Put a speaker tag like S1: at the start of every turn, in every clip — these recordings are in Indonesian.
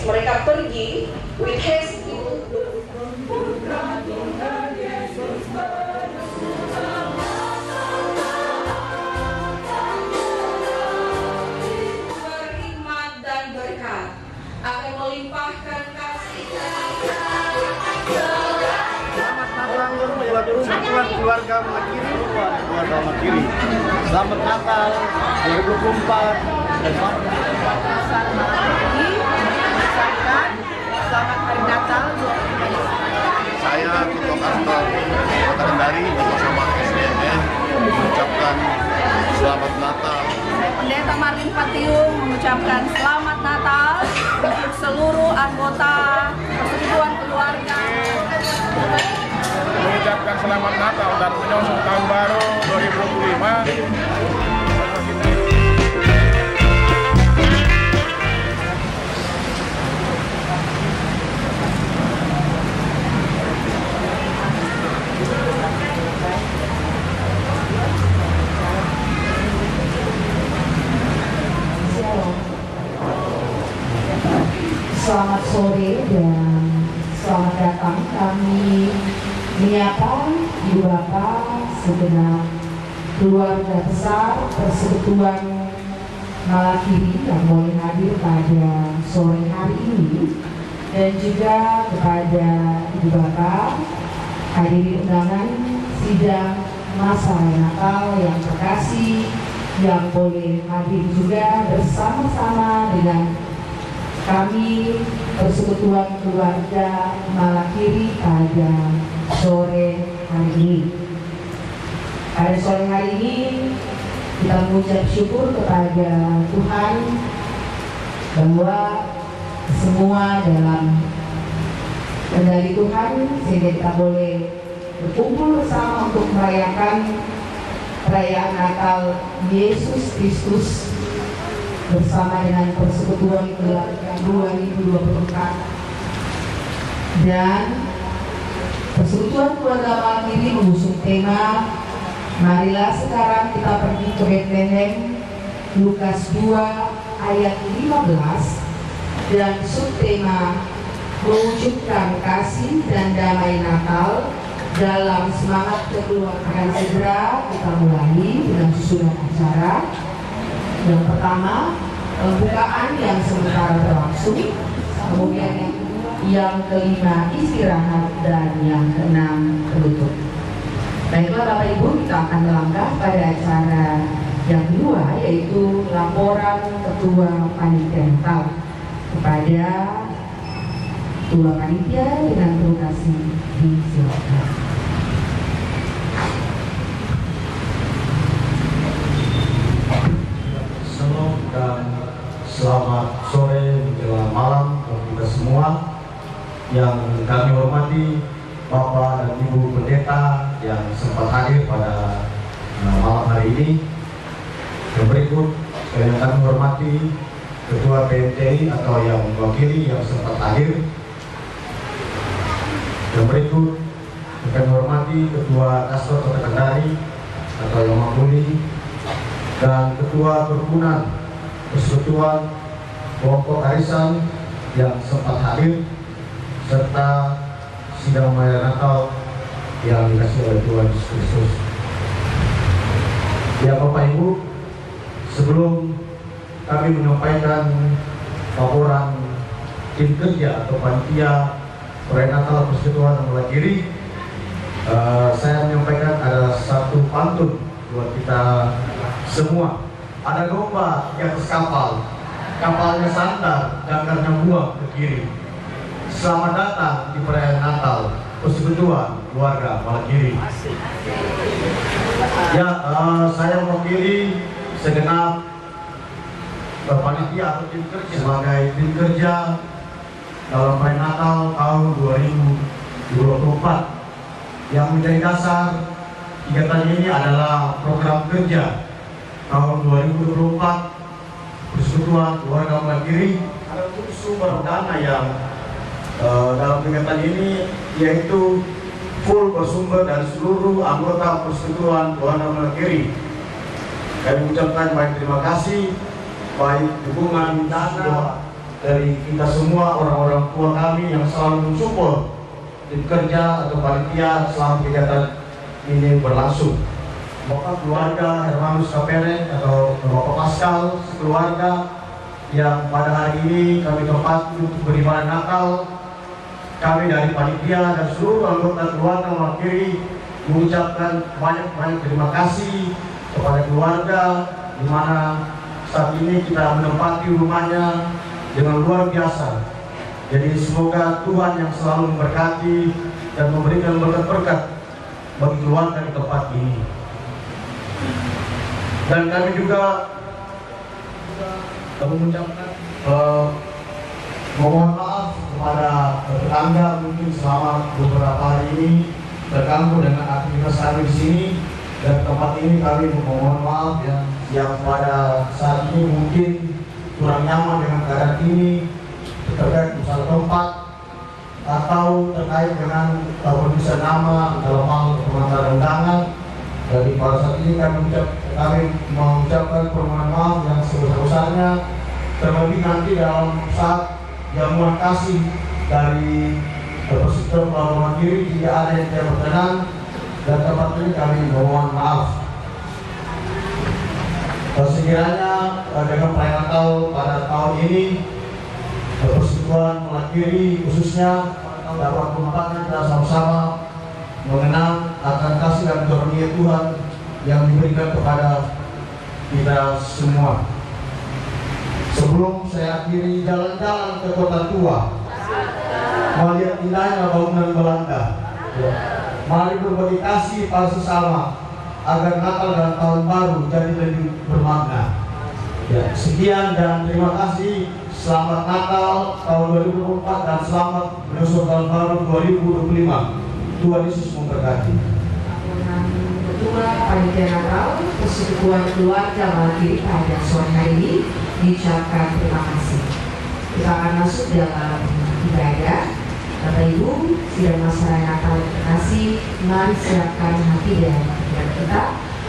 S1: mereka pergi with haste berhikmat dan berkat akan melimpahkan kasih.
S2: Selamat Natal buat persatuan keluarga Makiri, keluarga Makiri. Selamat Natal 2024 dan selamat
S3: Hari Natal 2024.
S4: Saya Ketua Kantor Kota Kendari bersama SDMN mengucapkan Selamat Natal.
S3: Pendeta Marlin Patiung mengucapkan Selamat Natal untuk seluruh anggota persekutuan keluarga.
S5: Mengucapkan Selamat Natal dan menyongsong Tahun Baru 2025.
S6: Selamat sore dan selamat datang. Kami menyapa Ibu Bapak segenap keluarga besar Persekutuan Malakiri yang boleh hadir pada sore hari ini, dan juga kepada Ibu Bapak hadirin undangan sidang masa Natal yang terkasih yang boleh hadir juga bersama-sama dengan kami Persekutuan Keluarga Malakiri pada sore hari ini. Pada sore hari ini kita mengucap syukur kepada Tuhan bahwa semua dalam kendali Tuhan sehingga kita boleh berkumpul bersama untuk merayakan perayaan Natal Yesus Kristus bersama dengan Persekutuan Keluarga 2024. Dan Persekutuan Keluarga Malakiri mengusung tema marilah sekarang kita pergi ke Bethlehem, Lukas 2 ayat 15, dan subtema mewujudkan kasih dan damai Natal dalam semangat kekeluargaan. Segera kita mulai dengan susunan acara. Yang pertama, pembukaan yang sementara berlangsung, kemudian yang kelima istirahat, dan yang keenam penutup. Baiklah Bapak Ibu, kita akan melangkah pada acara yang kedua, yaitu laporan Ketua Panitia Natal. Kepada Ketua Panitia dengan penuh kasih disilakan.
S2: dan selamat sore menjelang malam untuk kita semua yang kami hormati Bapak dan Ibu Pendeta yang sempat hadir pada malam hari ini. Yang berikut yang kami hormati Ketua PMTI atau yang mewakili yang sempat hadir. Yang berikut kami hormati Ketua Kastor Kota Kendari atau yang mewakili dan Ketua Kerukunan Persekutuan Kelompok Arisan yang sempat hadir, serta sidang maya Natal yang dikasih oleh Tuhan Yesus Kristus. Ya Bapak Ibu, sebelum kami menyampaikan laporan tim kerja atau panitia perayaan Natal Persekutuan Malakiri, saya menyampaikan ada satu pantun buat kita semua. Ada domba di atas kapal, kapalnya sandar, jangkarnya buang ke kiri. Selamat datang di perayaan Natal Persekutuan Keluarga Malakiri. Ya, saya mewakili segenap panitia atau tim kerja sebagai tim kerja dalam perayaan Natal tahun 2024. Yang menjadi dasar kegiatan ini adalah program kerja tahun 2024 Persekutuan Keluarga Malakiri. Ada sumber dana yang dalam kegiatan ini, yaitu full bersumber dari seluruh anggota Persekutuan Keluarga Malakiri. Kami mengucapkan baik terima kasih, baik dukungan dana dari kita semua orang-orang tua kami yang selalu mensupport tim kerja atau panitia selama kegiatan ini berlangsung. Bapak keluarga Hermanus Kapere atau Bapak Pascal sekeluarga yang pada hari ini kami tempati untuk beribadah Natal. Kami dari panitia dan seluruh anggota keluarga mewakili mengucapkan banyak terima kasih kepada keluarga di mana saat ini kita menempati rumahnya dengan luar biasa. Jadi semoga Tuhan yang selalu memberkati dan memberikan berkat-berkat bagi keluarga di tempat ini. Dan kami juga mengucapkan mohon maaf kepada tetangga mungkin selama beberapa hari ini terganggu dengan aktivitas kami di sini. Dan tempat ini kami mohon maaf yang pada saat ini mungkin kurang nyaman dengan keadaan ini terkait masalah tempat atau terkait dengan penulisan nama dalam hal pengantar undangan. Jadi pada saat ini kami mengucapkan permohonan maaf yang sebesar-besarnya, terlebih nanti dalam saat jamuan kasih dari Persekutuan Keluarga Mandiri jika ada yang tidak berkenan, dan tempat ini kami mohon maaf. Sekiranya dengan perayaan Natal pada tahun ini Persekutuan Mandiri khususnya dapat menempatkan kita sama-sama mengenang akan kasih dan karunia Tuhan yang diberikan kepada kita semua. Sebelum saya akhiri jalan-jalan ke Kota Tua, melihat indahnya bangunan Belanda, mari berbagi kasih pada sesama agar Natal dan Tahun Baru jadi lebih bermakna. Sekian dan terima kasih. Selamat Natal tahun 2024 dan selamat menyusul Tahun Baru 2025. Tuhan Yesus memberkati.
S6: Ketua Panitia Natal Persekutuan Keluarga Mandiri pada sore hari ini diucapkan terima kasih. Kita akan masuk dalam ibadah. Bapak Ibu, sidang masyarakat Natal terkasih, mari siapkan hati dan pikiran kita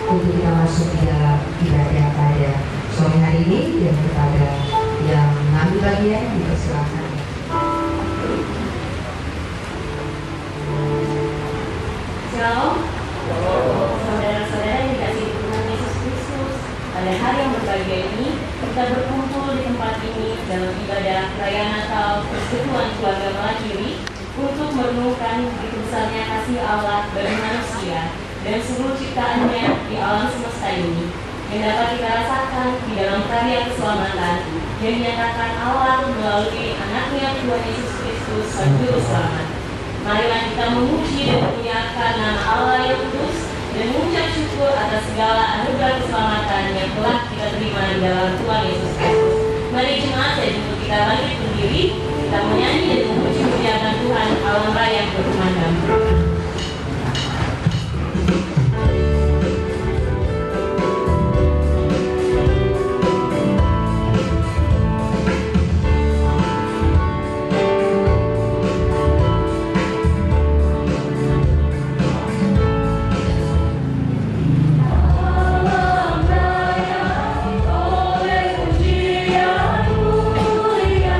S6: untuk kita masuk di dalam ibadah pada sore hari ini. Dan kepada yang mengambil bagian dipersilakan.
S7: Shalom, saudara-saudara yang dikasihi Tuhan Yesus Kristus. Pada hari yang berbahagia ini, kita berkumpul di tempat ini dalam ibadah perayaan Natal Persekutuan Keluarga Mandiri untuk merenungkan begitu besarnya kasih Allah bagi manusia dan seluruh ciptaannya di alam semesta ini, yang dapat kita rasakan di dalam karya keselamatan yang dinyatakan Allah melalui anaknya Tuhan Yesus Kristus Sang Juru Selamat. Marilah kita memuji dan memuliakan nama Allah yang kudus dan mengucap syukur atas segala anugerah keselamatan yang telah kita terima di dalam Tuhan Yesus Kristus. Mari jemaat dan untuk kita bangkit berdiri, kita menyanyi dan memuji muliakan Tuhan alam raya yang berkumandang.
S8: Oleh pujian mulia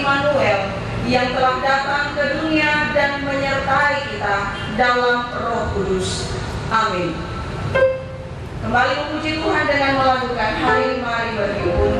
S1: Immanuel yang telah datang ke dunia dan menyertai kita dalam Roh Kudus. Amin. Kembali memuji Tuhan dengan melakukan Hai Mari Berhimpun.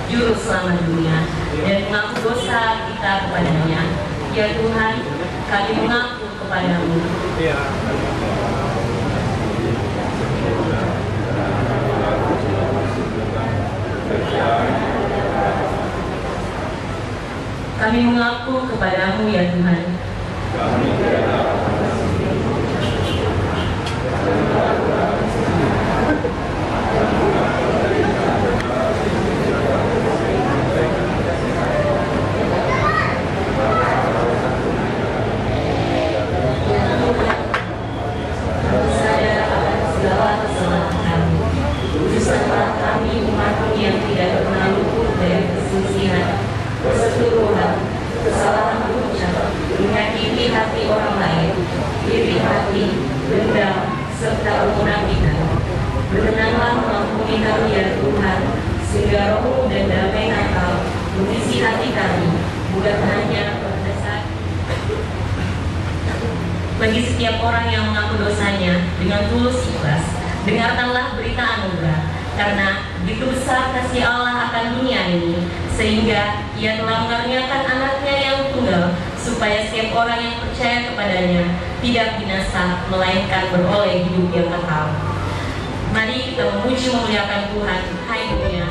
S7: Juru Selamat dunia dan mengaku dosa kita kepadanya. Ya Tuhan, kami mengaku kepadamu. Kami mengaku kepadamu ya Tuhan.
S6: Kesalahan ucap, menyakiti hati orang lain, iri hati, dendam, serta kemunafikan. Berkenanlah mengampuni kami ya Tuhan, sehingga roh dan damai Natal mengisi hati kami, bukan hanya berdasar bagi setiap orang yang mengaku dosanya dengan tulus ikhlas. Dengarkanlah berita anugerah, karena begitu besar kasih Allah akan dunia ini, sehingga Ia telah mengaruniakan anaknya yang tunggal, supaya setiap orang yang percaya kepadanya tidak binasa, melainkan beroleh hidup yang kekal. Mari kita memuji memuliakan Tuhan. Hai dunia.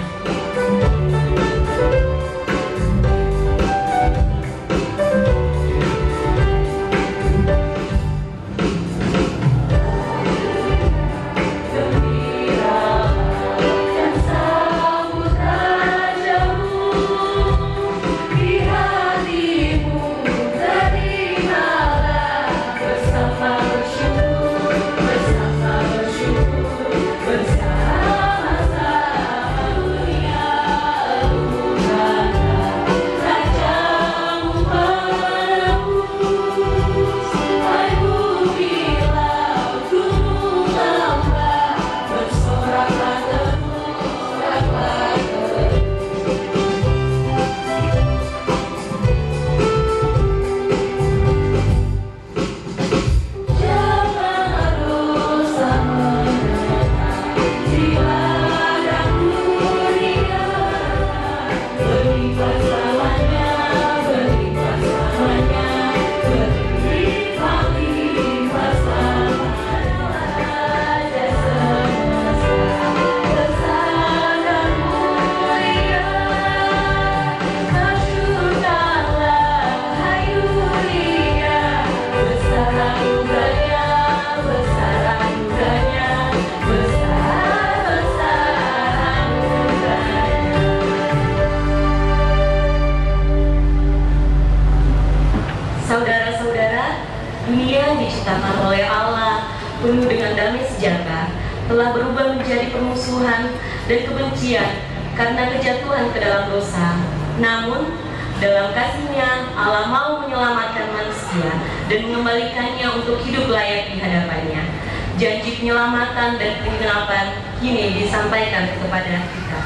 S7: penuh dengan damai sejahtera telah berubah menjadi permusuhan dan kebencian karena kejatuhan ke dalam dosa. Namun dalam kasih-Nya Allah mau menyelamatkan manusia dan mengembalikannya untuk hidup layak di hadapan-Nya. Janji penyelamatan dan penggenapan kini disampaikan kepada kita.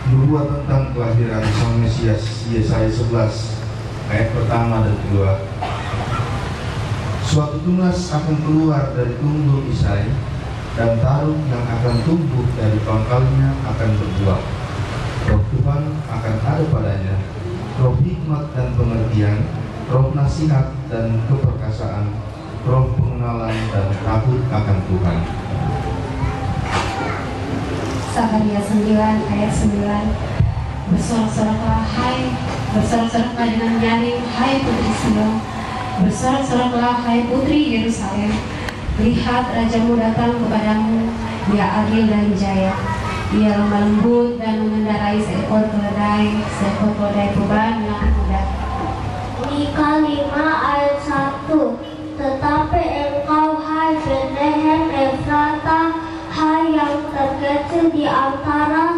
S8: Nubuat tentang kelahiran Sang Mesias, Yesaya 11 ayat pertama dan kedua. Suatu tunas akan keluar dari tunggul Isai, dan tarung yang akan tumbuh dari pangkalnya akan berbuah. Roh Tuhan akan ada padanya, roh hikmat dan pengertian, roh nasihat dan keperkasaan, roh pengenalan dan takut akan Tuhan.
S9: Sakaria 9 ayat 9. Bersorak-soraklah dengan nyaring, hai putri Sion. Bersorak-soraklah hai putri Yerusalem. Lihat rajamu datang kepadamu, dia adil dan jaya. Ia lemah lembut dan mengendarai seekor keledai perubahan yang muda.
S10: Mika 5 ayat 1. Tetapi engkau hai Betlehem Efrata, hai yang terkecil di antara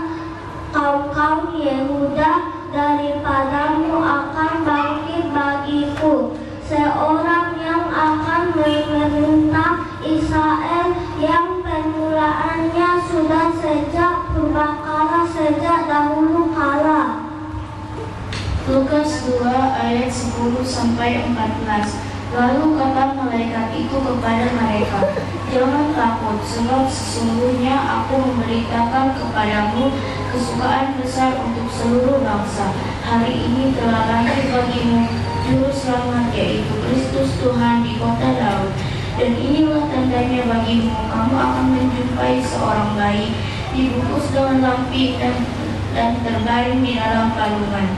S10: kaum-kaum Yehuda, daripadamu akan bangkit bagiku seorang yang akan memerintah Israel, yang permulaannya sudah sejak purbakala, sejak dahulu kala.
S9: Lukas 2 ayat 10-14. Lalu kata malaikat itu kepada mereka, jangan takut, sebab sesungguhnya aku memberitakan kepadamu kesukaan besar untuk seluruh bangsa. Hari ini telah lahir bagimu Juru Selamat, yaitu Kristus Tuhan di kota Daud. Dan inilah tandanya bagimu, kamu akan menjumpai seorang bayi dibungkus dengan lampin dan terbaring di dalam palungan.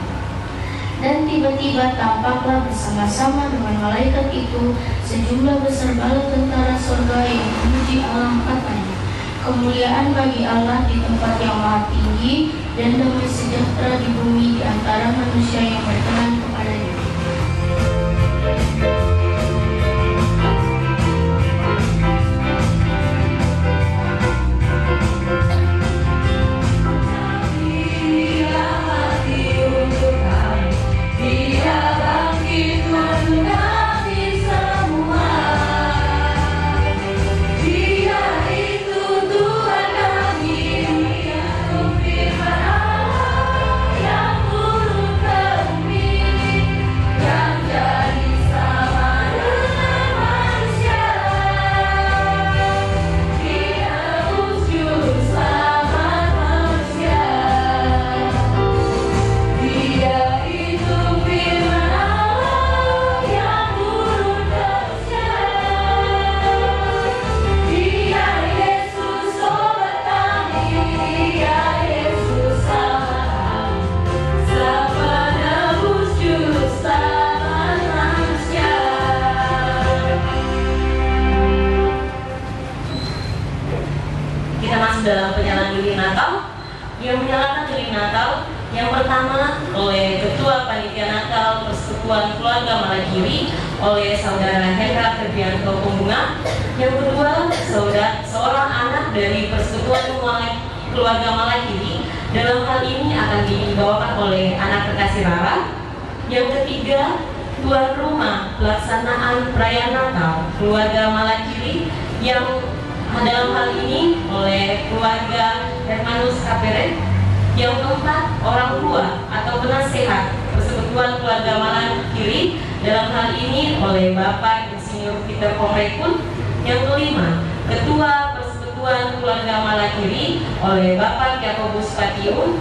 S9: Dan tiba-tiba tampaklah bersama-sama dengan malaikat itu sejumlah besar bala tentara surga yang memuji Allah, katanya, kemuliaan bagi Allah di tempat yang maha tinggi, dan damai sejahtera di bumi di antara manusia yang berkenan kepadanya.
S7: Dalam penyalahan lilin Natal, yang menyalakan lilin Natal yang pertama oleh Ketua Panitia Natal Persekutuan Keluarga Malakiri oleh Saudara Hendra Ferdianto Pembunga. Yang kedua, seorang anak dari Persekutuan Keluarga Malakiri. Dalam hal ini akan dibawakan oleh anak terkasih Rara. Yang ketiga, tuan rumah pelaksanaan perayaan Natal Keluarga Malakiri, yang dalam hal ini oleh keluarga Hermanus Kaperet. Yang keempat, orang tua atau penasehat Persekutuan Keluarga Malakiri, dalam hal ini oleh Bapak Insinyur Peter Komrekun. Yang kelima, Ketua Persekutuan Keluarga Malakiri oleh Bapak Yakobus Patiun.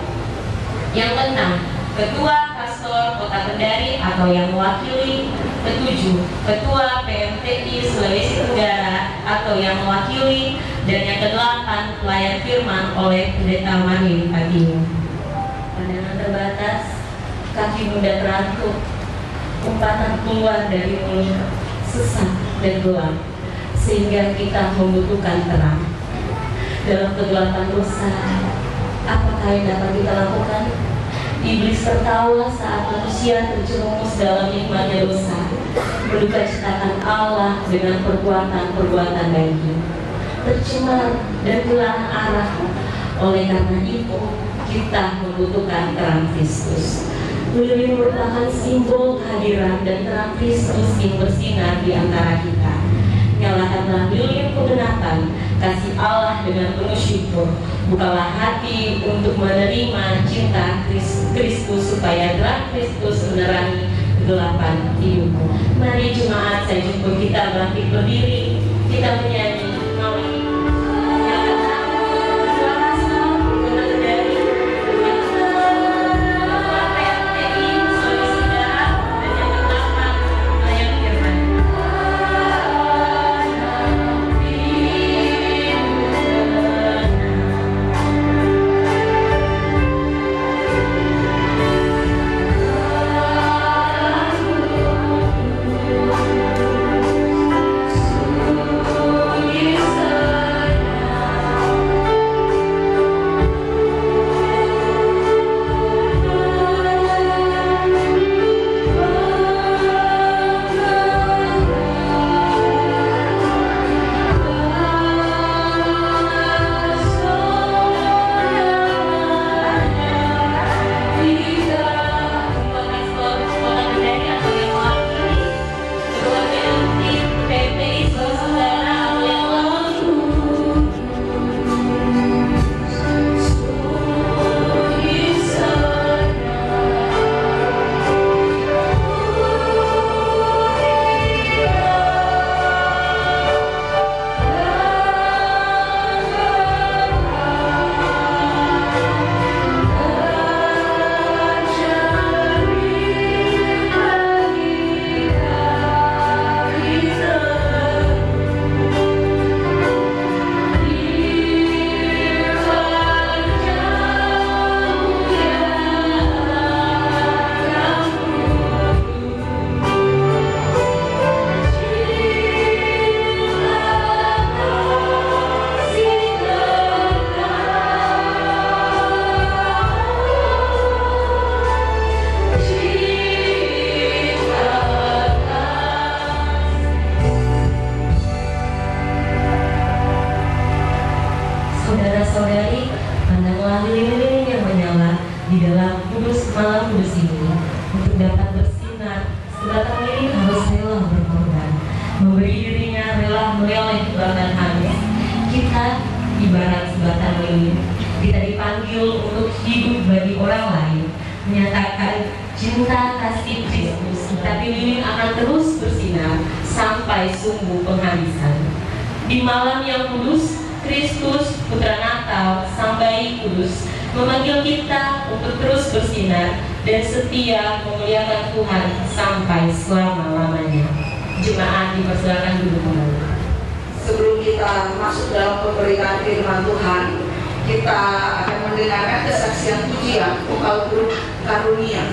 S7: Yang keenam, Ketua Pastor Kota Kendari atau yang mewakili. Ketujuh, Ketua PMTI Sulawesi Tenggara atau yang mewakili. Dan yang kedelapan, pelayan firman oleh Pendeta Marlin Patiun. Pandangan terbatas, kaki bunda terantuk, umpatan keluar dari mulut sesak dan gelap, sehingga kita membutuhkan terang. Dalam kegelapan dosa, apakah yang dapat kita lakukan? Iblis tertawa saat manusia terjerumus dalam nikmatnya dosa. mendukacitakan Allah dengan perbuatan-perbuatan baiknya, tercemar dan kehilangan arah. Oleh karena itu, kita membutuhkan terang Kristus. Lilin merupakan simbol kehadiran dan terang Kristus yang bersinar di antara kita. Nyalakanlah lilin kebenaran kasih Allah dengan penuh syukur. Bukalah hati untuk menerima cinta Kristus supaya terang Kristus menerangi kegelapan hidupmu. Mari jemaat, saya jemput kita bangkit berdiri, kita menyanyi. Saudara-saudari, pandanglah lilin-lilin yang menyala di dalam malam kudus ini. Untuk dapat bersinar, sebatang lilin harus rela berkorban, memberi dirinya rela meleleh bahkan habis. Kita ibarat sebatang lilin, kita dipanggil untuk hidup bagi orang lain, menyatakan cinta kasih Kristus. Tapi lilin akan terus bersinar sampai sumbu penghabisan. Di malam yang kudus, Kristus, Putra Natal, Sang Bayi Kudus, memanggil kita untuk terus bersinar dan setia memuliakan Tuhan sampai selama-lamanya. Jemaat dipersilakan duduk kembali.
S1: Sebelum kita masuk dalam pemberitaan firman Tuhan, kita akan mendengarkan kesaksian pujian vokal grup Karunia.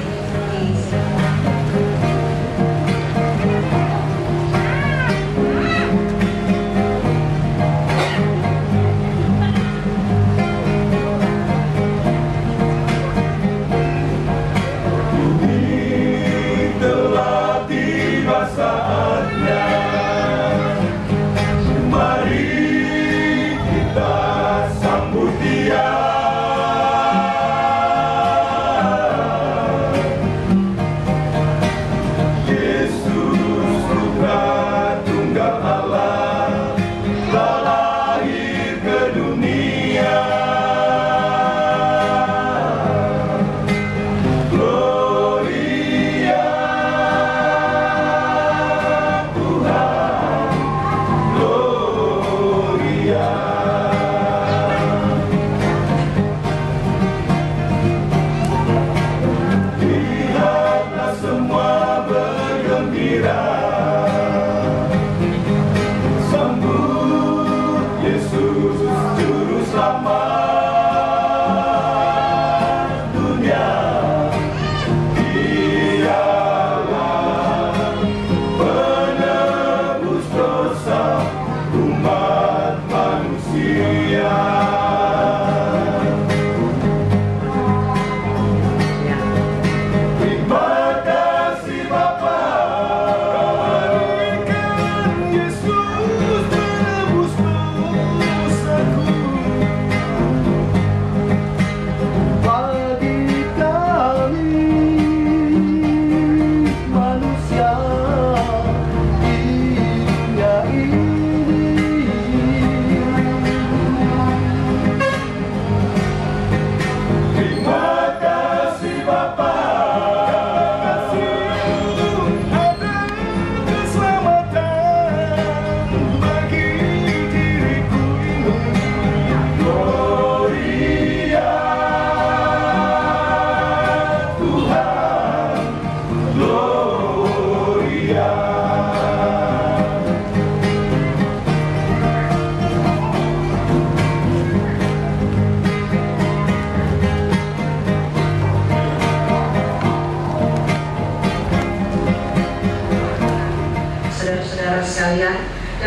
S11: Terima kasih Bapa.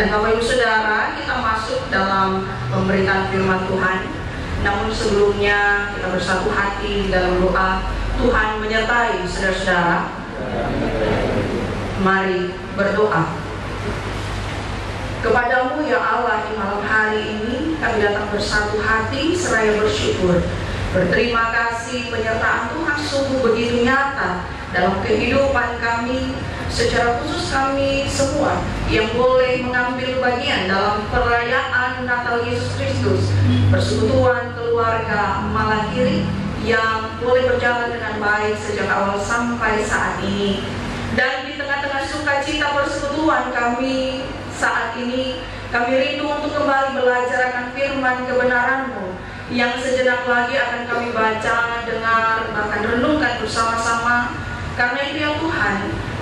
S1: Dan Bapak Ibu Saudara, kita masuk dalam pemberitaan firman Tuhan. Namun sebelumnya kita bersatu hati dalam doa. Tuhan menyertai saudara-saudara. Mari berdoa. Kepadamu ya Allah, di malam hari ini kami datang bersatu hati seraya bersyukur. Berterima kasih penyertaan Tuhan sungguh begitu nyata dalam kehidupan kami, secara khusus kami semua yang boleh mengambil bagian dalam perayaan Natal Yesus Kristus, persekutuan keluarga Malakiri yang boleh berjalan dengan baik sejak awal sampai saat ini. Dan di tengah-tengah sukacita persekutuan kami saat ini, kami rindu untuk kembali belajar akan firman kebenaran-Mu yang sejenak lagi akan kami baca, dengar, bahkan renungkan bersama-sama. Karena itu ya Tuhan,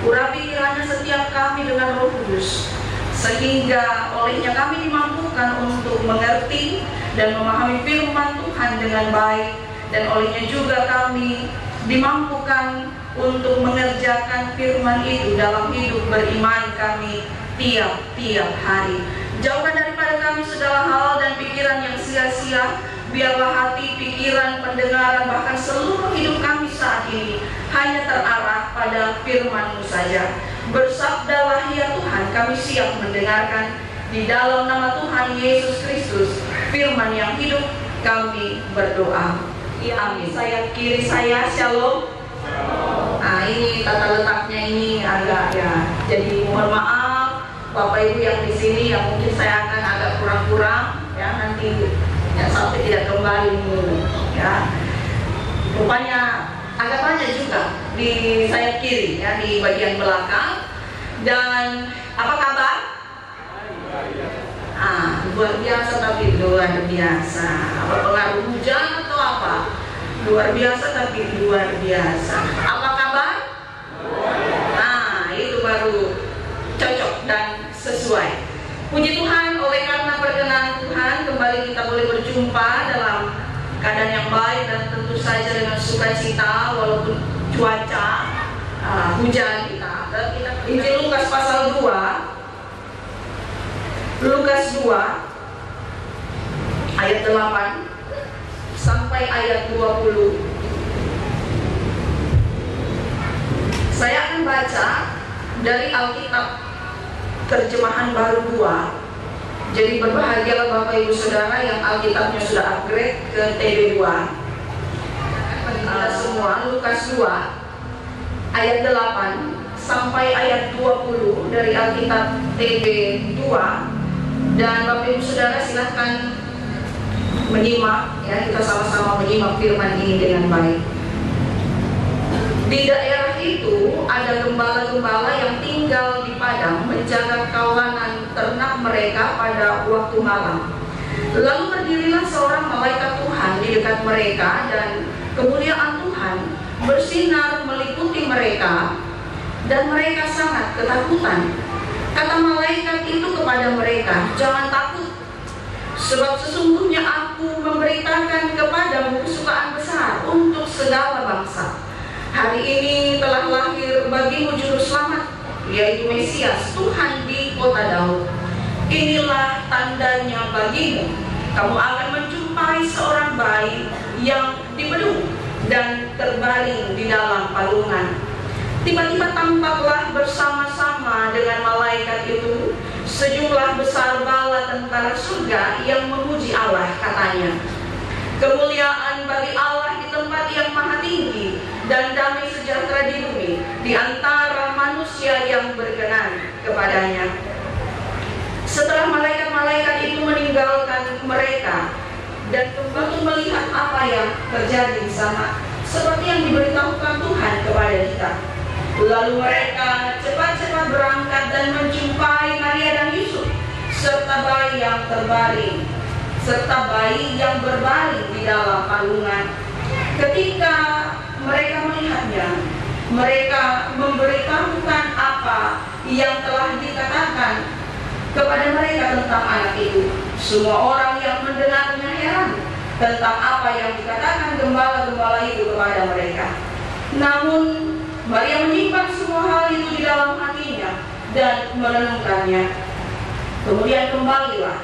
S1: urapi kiranya setiap kami dengan Roh Kudus, sehingga olehnya kami dimampukan untuk mengerti dan memahami firman Tuhan dengan baik, dan olehnya juga kami dimampukan untuk mengerjakan firman itu dalam hidup beriman kami tiap-tiap hari. Jauhkan daripada kami segala hal dan pikiran yang sia-sia. Biarlah hati, pikiran, pendengaran, bahkan seluruh hidup kami saat ini hanya terarah pada firman-Mu saja. Bersabdalah ya Tuhan, kami siap mendengarkan. Di dalam nama Tuhan Yesus Kristus, firman yang hidup, kami berdoa. Amin. Sayap kiri saya, shalom. Nah, ini tata letaknya ini agak ya. Jadi mohon maaf Bapak Ibu yang di sini, yang mungkin saya akan agak kurang-kurang ya, nanti ya sampai tidak kembali ya. Rupanya agak banyak juga di sayap kiri ya, di bagian belakang. Dan apa kabar? Luar biasa, tapi luar biasa. Apa pengaruh hujan atau apa? Luar biasa tapi luar biasa. Apa kabar? Nah, itu baru cocok dan sesuai. Puji Tuhan, oleh karena perkenan Tuhan kembali kita boleh berjumpa dalam keadaan yang baik dan tentu saja dengan sukacita walaupun cuaca hujan kita. Injil Lukas pasal 2, Lukas 2 ayat 8 sampai ayat 20. Saya akan baca dari Alkitab Terjemahan Baru 2. Jadi berbahagialah Bapak Ibu Saudara yang Alkitabnya sudah upgrade ke TB2. Semua Lukas 2 ayat 8 sampai ayat 20 dari Alkitab TB2. Dan Bapak Ibu Saudara silahkan menyimak ya, kita sama-sama menyimak firman ini dengan baik. Di daerah itu ada gembala-gembala yang tinggal di padang menjaga kawanan ternak mereka pada waktu malam. Lalu berdirilah seorang malaikat Tuhan di dekat mereka, dan kemuliaan Tuhan bersinar meliputi mereka, dan mereka sangat ketakutan. Kata malaikat itu kepada mereka, "Jangan takut, sebab sesungguhnya aku memberitakan kepadamu kesukaan besar untuk segala bangsa. Hari ini telah lahir bagimu juru selamat, yaitu Mesias, Tuhan di kota Daud. Inilah tandanya bagimu, kamu akan menjumpai seorang bayi yang dibelung dan terbaring di dalam palungan." Tiba-tiba tampaklah bersama-sama dengan malaikat itu sejumlah besar bala tentara surga yang memuji Allah, katanya, "Kemuliaan bagi Allah di tempat yang maha tinggi, dan damai sejahtera di bumi di antara manusia yang berkenan kepadanya." Setelah malaikat-malaikat itu meninggalkan mereka dan kembali melihat apa yang terjadi di sana, seperti yang diberitahukan Tuhan kepada kita. Lalu mereka cepat-cepat berangkat dan menjumpai Maria dan Yusuf serta bayi yang berbaring di dalam palungan. Ketika mereka melihatnya, mereka memberitahukan apa yang telah dikatakan kepada mereka tentang anak itu. Semua orang yang mendengarnya heran tentang apa yang dikatakan gembala-gembala itu kepada mereka. Namun Maria menyimpan semua hal itu di dalam hatinya dan merenungkannya. Kemudian kembalilah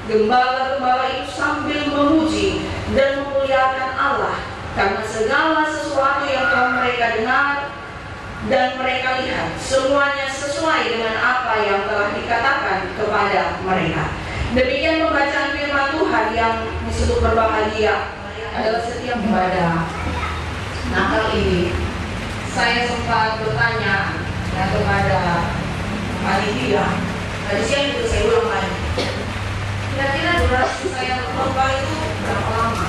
S1: gembala-gembala itu sambil memuji dan memuliakan Allah karena segala sesuatu yang telah mereka dengar dan mereka lihat semuanya sesuai dengan apa yang telah dikatakan kepada mereka. Demikian pembacaan firman Tuhan yang disebut berbahagia adalah setiap ibadah Natal ini. Saya sempat bertanya kepada panitia, tadi siang itu saya ulang lagi, kira-kira durasi saya berkhotbah itu berapa lama?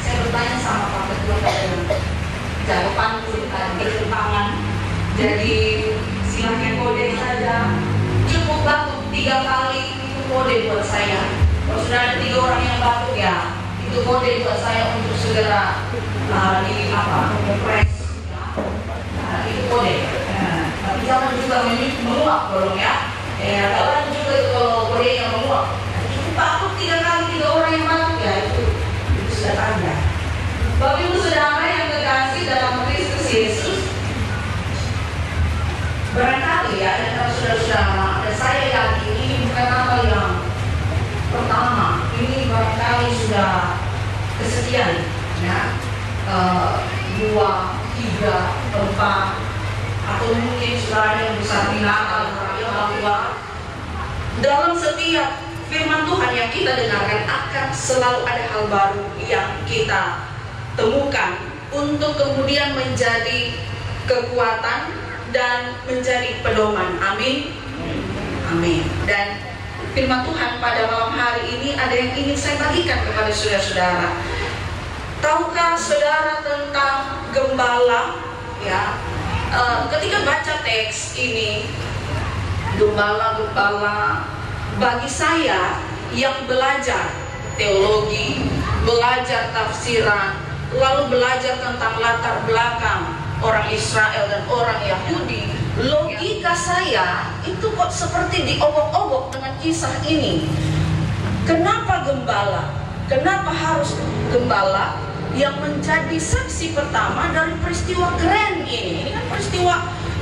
S1: Saya bertanya sama Pak Ketua dan jawaban bertentangan. Jadi silahkan kode saja. Cukup batuk 3 kali itu kode buat saya. Kalau sudah ada 3 orang yang batuk ya, itu kode buat saya untuk segera kompres. Itu kode. Tapi jangan juga menguap tolong ya. Jangan juga kalau kode yang menguap. Cukup batuk 3 kali 3 orang yang batuk ya, itu sudah tanda. Bapak Ibu Saudara yang terkasih dalam Kristus Yesus, barangkali ya, dan saudara-saudara, dan saya yakin ini bukan Natal yang pertama, ini barangkali sudah kesekian ya, 2, 3, 4, atau mungkin saudara yang besar di Natal dalam setiap firman Tuhan yang kita dengarkan akan selalu ada hal baru yang kita temukan untuk kemudian menjadi kekuatan dan menjadi pedoman. Amin. Amin. Dan firman Tuhan pada malam hari ini ada yang ingin saya bagikan kepada saudara-saudara. Tahukah saudara tentang gembala? Ya, ketika baca teks ini, gembala-gembala, bagi saya yang belajar teologi, belajar tafsiran, lalu belajar tentang latar belakang orang Israel dan orang Yahudi, logika saya itu kok seperti diobok-obok dengan kisah ini. Kenapa gembala? Kenapa harus gembala yang menjadi saksi pertama dari peristiwa keren ini? Ini kan peristiwa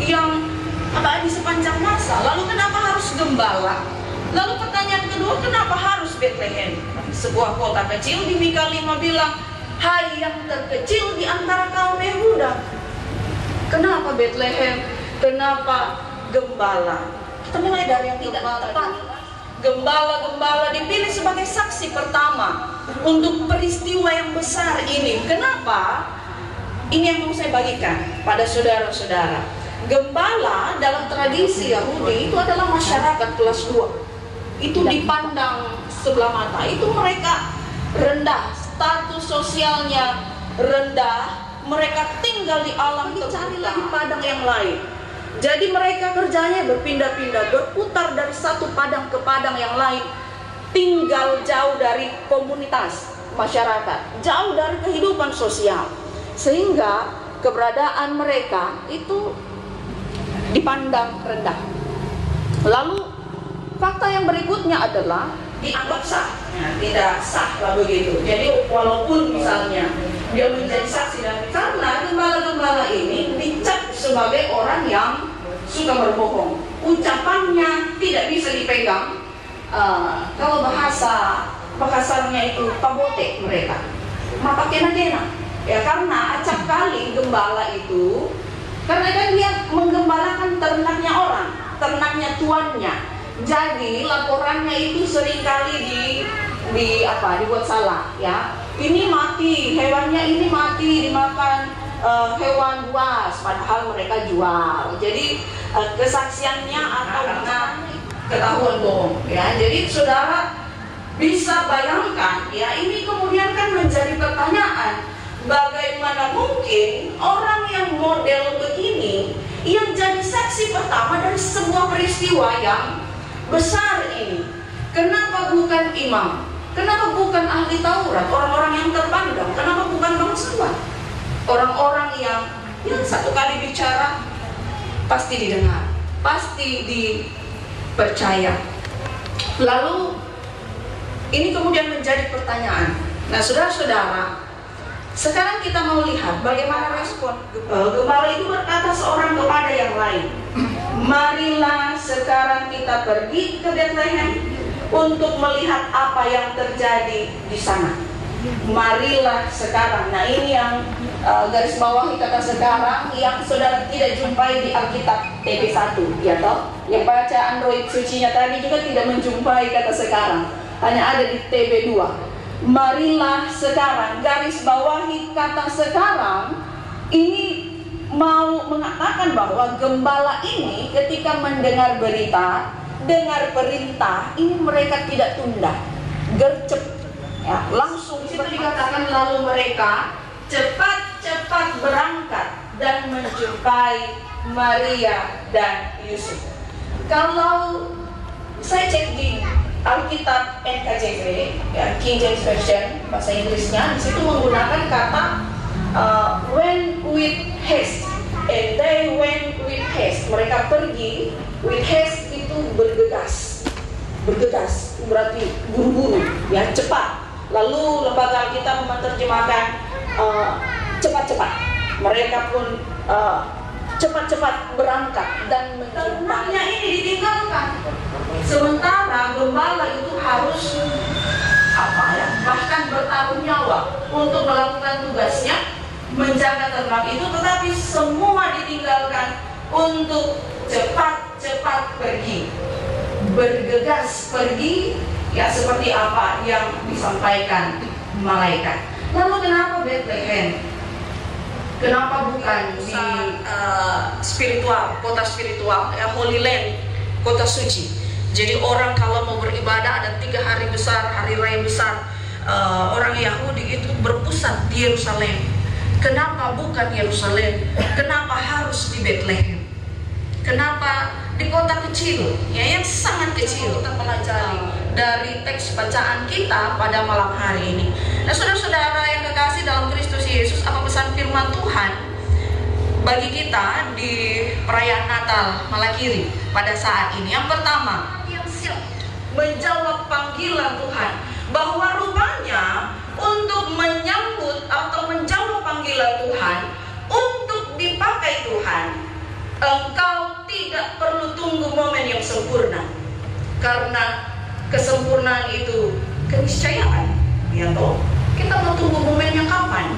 S1: yang abadi sepanjang masa. Lalu kenapa harus gembala? Lalu pertanyaan kedua, kenapa harus Bethlehem? Sebuah kota kecil. Di Mika 5 bilang, hai yang terkecil di antara kaum Yehuda. Kenapa Bethlehem? Kenapa gembala? Kita mulai dari yang tidak tepat. Gembala-gembala dipilih sebagai saksi pertama untuk peristiwa yang besar ini. Kenapa? Ini yang mau saya bagikan pada saudara-saudara. Gembala dalam tradisi Yahudi itu adalah masyarakat kelas 2. Itu dipandang sebelah mata. Itu mereka rendah, status sosialnya rendah. Mereka tinggal di alam terbuka, di padang yang lain. Jadi mereka kerjanya berpindah-pindah, berputar dari satu padang ke padang yang lain, tinggal jauh dari komunitas masyarakat, jauh dari kehidupan sosial, sehingga keberadaan mereka itu dipandang rendah. Lalu fakta yang berikutnya adalah dianggap sah, tidak sah lah begitu. Jadi walaupun misalnya dia menjadi saksi, dan karena gembala-gembala ini dicap sebagai orang yang suka berbohong, ucapannya tidak bisa dipegang. Kalau bahasanya itu pabote mereka, mata kena-kena ya, karena acap kali gembala itu, karena kan dia menggembalakan ternaknya orang, ternaknya tuannya. Jadi laporannya itu seringkali dibuat salah ya. Ini mati, hewannya ini mati dimakan hewan buas, padahal mereka jual. Jadi kesaksiannya atau ketahuan bohong ya. Jadi saudara bisa bayangkan ya, ini kemudian kan menjadi pertanyaan, bagaimana mungkin orang yang model begini yang jadi saksi pertama dari sebuah peristiwa yang besar ini? Kenapa bukan imam? Kenapa bukan ahli Taurat, orang-orang yang terpandang? Kenapa bukan bangsawan? Orang-orang yang satu kali bicara pasti didengar, pasti dipercaya. Lalu ini kemudian menjadi pertanyaan. Nah, saudara-saudara, sekarang kita mau lihat bagaimana respon gembala itu berkata seorang kepada yang lain. Marilah sekarang kita pergi ke Bethlehem untuk melihat apa yang terjadi di sana. Marilah sekarang. Nah, ini yang garis bawahi kata sekarang yang saudara tidak jumpai di Alkitab TB1, ya toh? Yang baca Android sucinya tadi juga tidak menjumpai kata sekarang, hanya ada di TB2. Marilah sekarang, garis bawahi kata sekarang. Ini mau mengatakan bahwa gembala ini ketika mendengar berita, dengar perintah, ini mereka tidak tunda, gercep, ya, langsung seperti dikatakan, lalu mereka cepat-cepat berangkat dan menjumpai Maria dan Yusuf. Kalau saya cek di Alkitab NKJV, ya, King James Version bahasa Inggrisnya, di situ menggunakan kata went with haste, and they went with haste. Mereka pergi with haste itu bergegas, bergegas berarti buru-buru, ya, cepat. Lalu lembaga Alkitab menerjemahkan cepat-cepat. Mereka pun cepat-cepat berangkat dan ternaknya ini ditinggalkan. Sementara gembala itu harus bahkan bertaruh nyawa untuk melakukan tugasnya menjaga ternak itu, tetapi semua ditinggalkan untuk cepat-cepat pergi, bergegas pergi, ya, seperti apa yang disampaikan malaikat. Lalu kenapa Bethlehem? Kenapa bukan di spiritual, kota spiritual, ya, Holy Land, kota suci? Jadi orang kalau mau beribadah ada 3 hari besar, hari raya besar. Orang Yahudi itu berpusat di Yerusalem. Kenapa bukan Yerusalem? Kenapa harus di Bethlehem? Kenapa di kota kecil, ya, yang sangat kecil? Kita pelajari dari teks bacaan kita pada malam hari ini. Nah, saudara-saudara yang kekasih dalam Kristus Yesus, apa pesan firman Tuhan bagi kita di perayaan Natal Malakiri pada saat ini? Yang pertama, yang siap menjawab panggilan Tuhan, bahwa rupanya untuk menyambut atau menjawab panggilan Tuhan, untuk dipakai Tuhan, engkau tidak perlu tunggu momen yang sempurna, karena kesempurnaan itu keniscayaan, ya toh. Kita mau tunggu momennya kapan?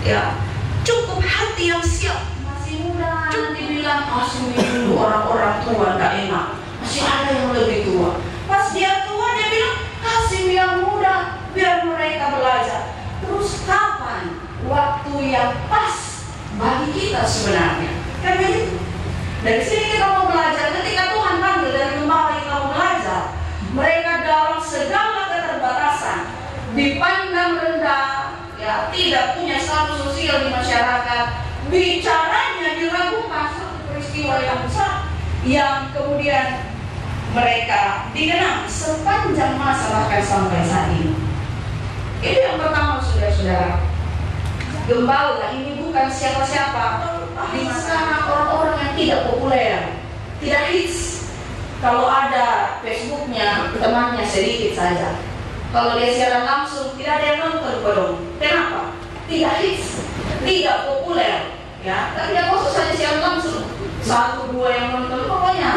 S1: Ya, cukup hati yang siap. Masih muda, nanti bilang masih dulu orang-orang tua nggak enak, masih ada yang lebih tua. Pas dia tua dia bilang kasih yang muda biar mereka belajar. Terus kapan waktu yang pas bagi kita sebenarnya? Kan begitu. Dari sini kita mau belajar. Ketika Tuhan panggil dari gembala kita mau belajar, mereka dalam segala keterbatasan, dipandang rendah, ya, tidak punya status sosial di masyarakat, bicaranya diragukan, satu peristiwa yang besar yang kemudian mereka dikenang sepanjang masa bahkan sampai saat ini. Itu yang pertama, saudara-saudara. Gembala ini bukan siapa-siapa. Di sana orang-orang yang tidak populer, tidak hits. Kalau ada Facebooknya, temannya sedikit saja. Kalau dia siaran langsung, tidak ada yang nonton belum. Kenapa? Tidak hits, tidak populer, ya. Tapi dia khusus saja siaran langsung, 1-2 yang nonton, pokoknya,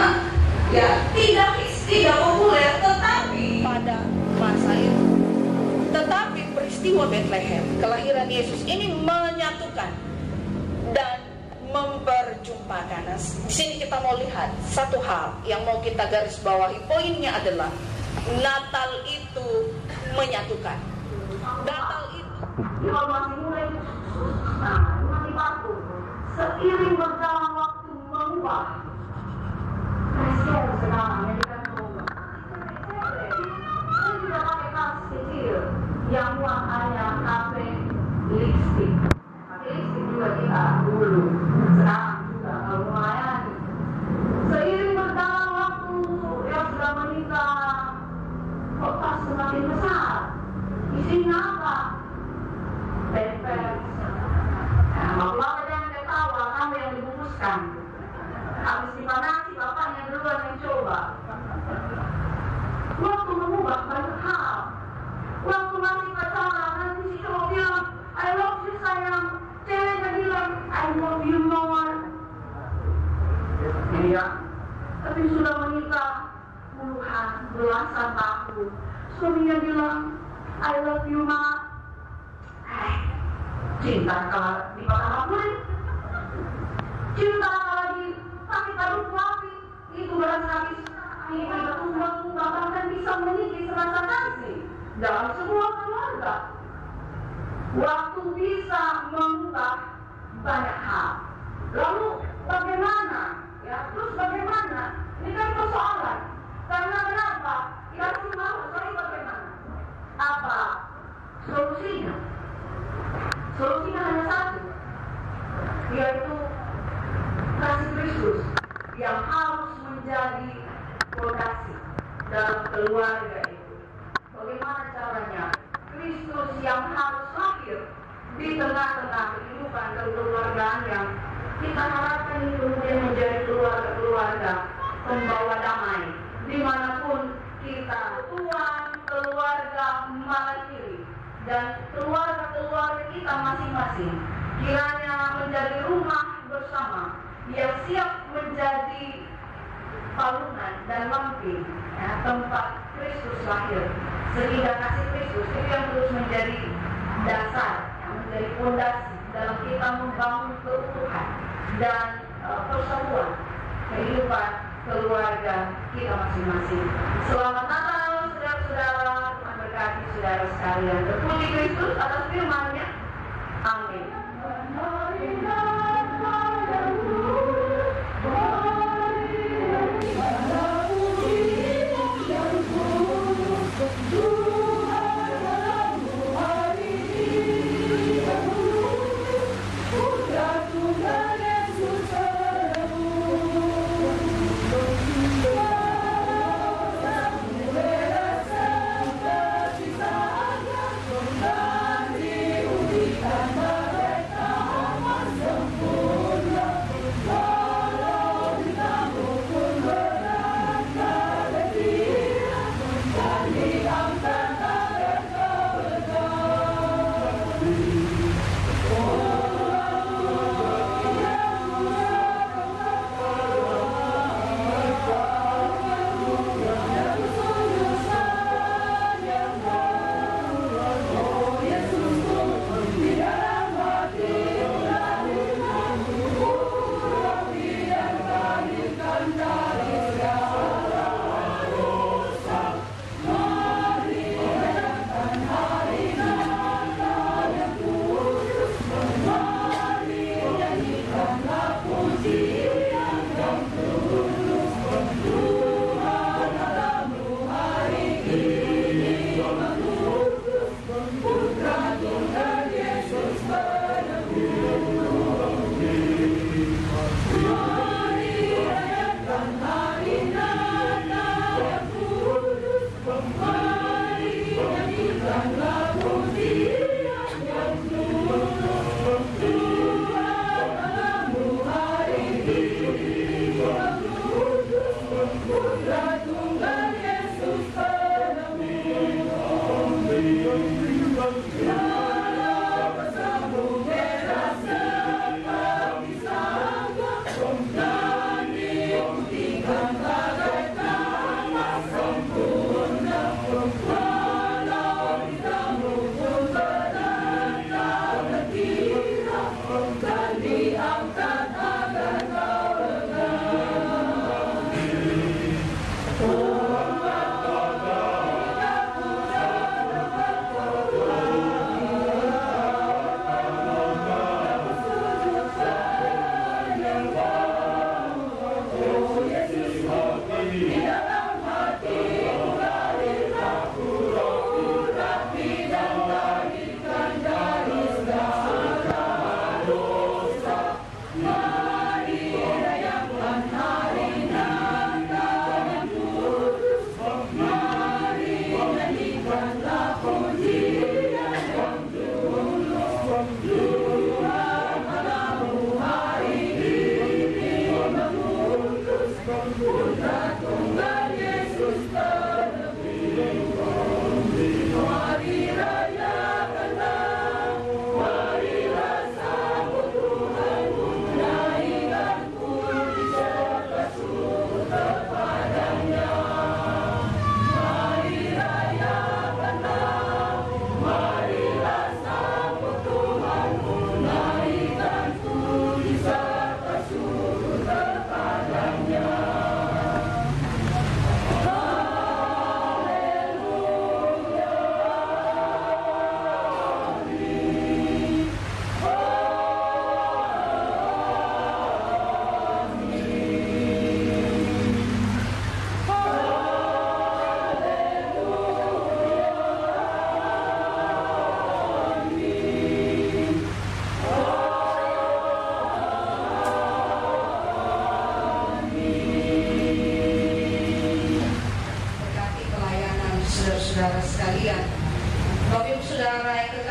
S1: ya, tidak hits, tidak populer. Tetapi pada masa itu, tetapi peristiwa Bethlehem, kelahiran Yesus ini menyatukan dan memperjumpakan. Nah, di sini kita mau lihat satu hal yang mau kita garis bawahi. Poinnya adalah Natal itu menyatukan. Natal itu kalau masih mulai, masih baku. Seiring berjalan waktu mengubah. Presiden sekarang yang kita mengubah. Saya juga pakai tas kecil yang muat hanya kafe lipstick. Pakai lipstick juga kita dulu. Sekarang juga kalau melayani. Seiring berjalan waktu yang sudah menikah, kotak semakin besar. Isinya apa? Pampers. Nah, bapak jangan ketawa, kamu yang dibungkuskan. Habis dipanasi, bapaknya duluan yang coba. Waktu mengubah banyak hal. Waktu masih pacaran, nanti si cowok bilang, I love you sayang. Ceweknya bilang, I love you more. Iya, tapi sudah menikah puluhan, belasan tahun. Suaminya bilang, I love you, Ma. Cinta kalau dipatah kulit, cinta kalau ditarik suami, itu berasa habis. Kita tumbang-tumbang bahkan bisa memiliki rasa kasih dalam sebuah keluarga. Waktu bisa mengubah banyak hal. Lalu bagaimana? Ya, terus bagaimana? Ini kan persoalan. Karena kenapa? Kita semua sorry bagaimana? Apa solusinya? Solusinya hanya satu, yaitu kasih Kristus yang harus menjadi fondasi dalam keluarga itu. Bagaimana caranya? Kristus yang harus lahir di tengah-tengah kehidupan kekeluargaan yang kita harapkan ini kemudian menjadi keluarga-keluarga pembawa damai dimanapun kita, Tuhan, keluarga Malakiri dan keluarga-keluarga kita masing-masing kiranya menjadi rumah bersama yang siap menjadi palungan dan lampir, ya, tempat Kristus lahir, sehingga kasih Kristus itu yang terus menjadi dasar, yang menjadi fondasi dalam kita membangun keutuhan dan persatuan kehidupan keluarga kita masing-masing. Selamat Natal, saudara-saudara. Tuhan berkati saudara sekalian. Berpuji Kristus atas firman-Nya. Amin.
S11: Oh,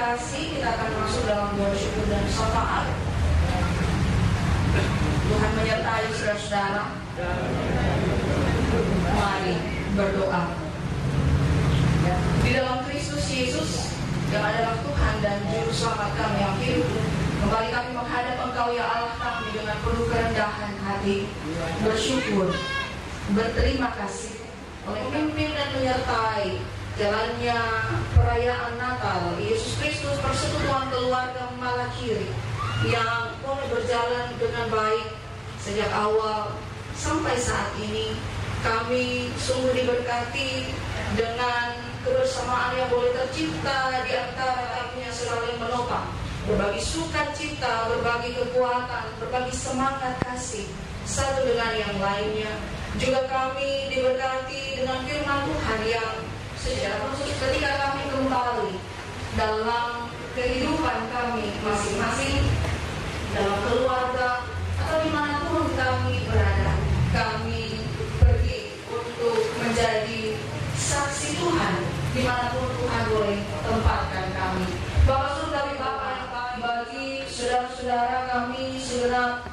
S1: kasih, kita akan masuk dalam doa syukur dan syafaat. Tuhan menyertai saudara-saudara. Mari berdoa. Di dalam Kristus Yesus yang adalah Tuhan dan Juru Selamat kami yang hidup, kembali kami menghadap Engkau ya Allah kami dengan penuh kerendahan hati, bersyukur, berterima kasih oleh memimpin dan menyertai jalannya perayaan Natal Yesus Kristus, persekutuan keluarga Malakiri yang boleh berjalan dengan baik sejak awal sampai saat ini. Kami sungguh diberkati dengan kebersamaan yang boleh tercipta di antara kami yang saling menopang, berbagi sukacita, berbagi kekuatan, berbagi semangat kasih satu dengan yang lainnya. Juga kami diberkati dengan firman Tuhan yang secara khusus ketika kami kembali dalam kehidupan kami masing-masing, dalam keluarga atau dimanapun kami berada, kami pergi untuk menjadi saksi Tuhan dimanapun Tuhan boleh tempatkan kami. Bapak Surgawi, Bapak yang baik, bagi saudara-saudara kami segenap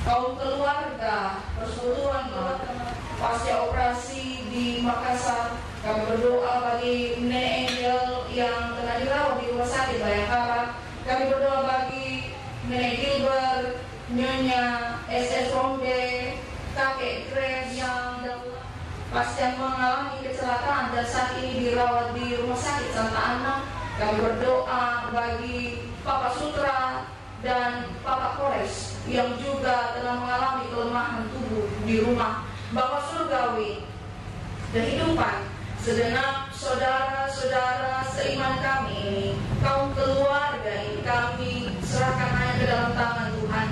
S1: kaum keluarga persekutuan pasca operasi di Makassar, kami berdoa bagi Nenek Angel yang tengah dirawat di rumah sakit Bayangkara. Kami berdoa bagi Nenek Gilbert, Nyonya SS Romde, Kakek Grace yang pasca mengalami kecelakaan dan saat ini dirawat di rumah sakit Santa Ana. Kami berdoa bagi Papa Sutra dan Papa Kores yang juga telah mengalami kelemahan tubuh di rumah. Bapak Surgawi, kehidupan segenap saudara-saudara seiman kami ini, kaum keluarga ini, kami serahkan hanya ke dalam tangan Tuhan.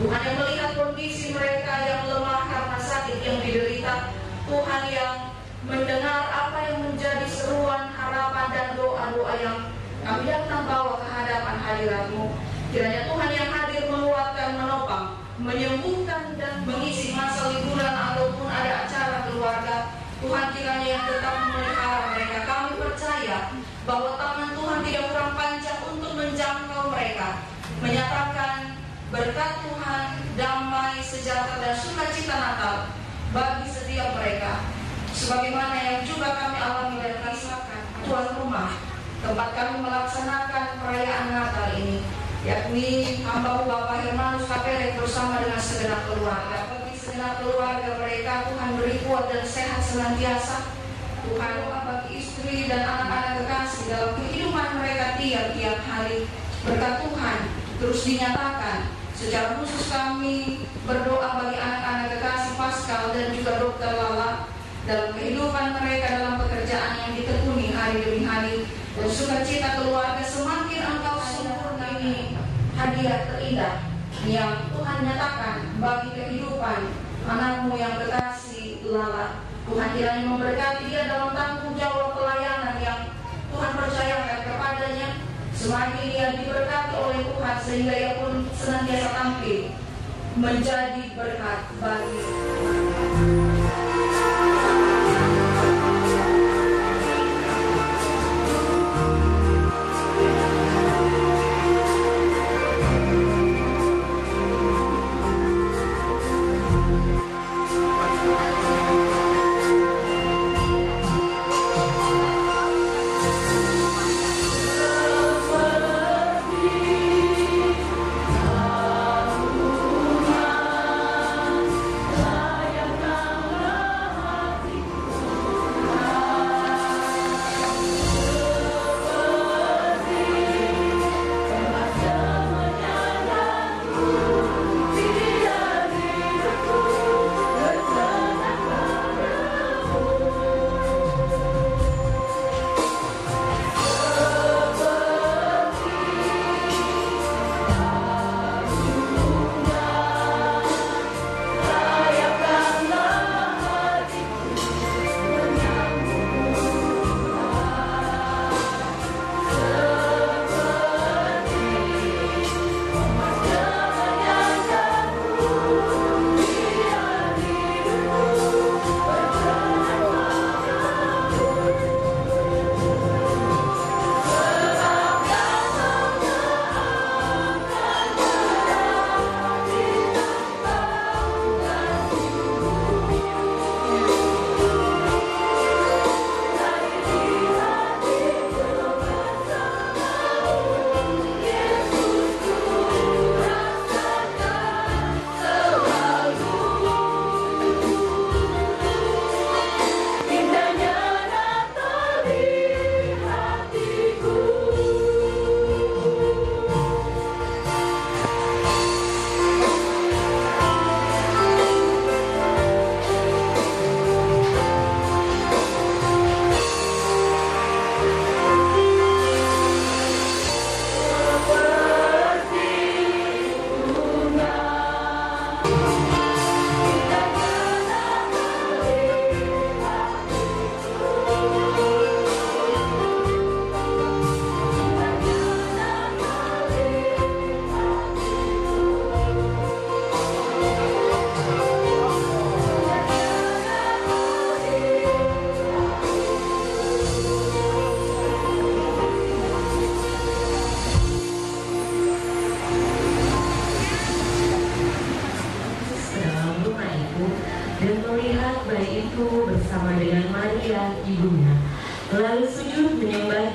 S1: Tuhan yang melihat kondisi mereka yang lemah karena sakit yang diderita. Tuhan yang mendengar apa yang menjadi seruan, harapan dan doa-doa yang kami datang bawa ke hadapan hadirat-Mu. Kiranya Tuhan yang hadir menguatkan, menopang, menyembuhkan dan mengisi masa liburan ataupun ada acara keluarga. Tuhan kiranya yang tetap memelihara mereka. Kami percaya bahwa tangan Tuhan tidak kurang panjang untuk menjangkau mereka, menyatakan berkat Tuhan, damai, sejahtera dan sukacita Natal bagi setiap mereka. Sebagaimana yang juga kami alami dan rasakan tuan rumah tempat kami melaksanakan perayaan Natal ini, yakni hamba Bapak Hermanus Kapere bersama dengan segenap keluarga. Bagi segenap keluarga mereka, Tuhan beri kuat dan sehat senantiasa. Tuhan bagi istri dan anak-anak kekasih dalam kehidupan mereka tiap-tiap hari. Berkat Tuhan terus dinyatakan. Secara khusus kami berdoa bagi anak-anak kekasih Pascal dan juga Dokter Lala dalam kehidupan mereka, dalam pekerjaan yang ditekuni hari demi hari, dan sukacita keluarga semakin engkau sempurna ini hadiah terindah yang Tuhan nyatakan bagi kehidupan anakmu yang kekasih Lala. Tuhan kiranya memberkati dia dalam tanggung jawab pelayanan yang Tuhan percayakan kepadanya. Semakin dia diberkati oleh Tuhan sehingga ia pun senantiasa tampil menjadi berkat bagi
S11: Saya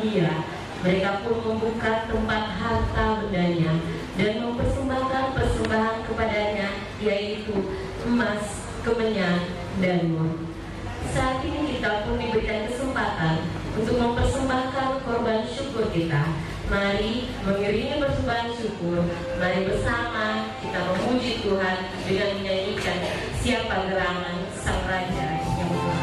S7: dunia. Mereka pun membuka tempat harta bendanya dan mempersembahkan persembahan kepadanya, yaitu emas, kemenyan, dan mur. Saat ini kita pun diberikan kesempatan untuk mempersembahkan korban syukur kita. Mari mengiringi persembahan syukur. Mari bersama kita memuji Tuhan dengan menyanyikan Siapa Gerangan Sang Raja yang Tuhan.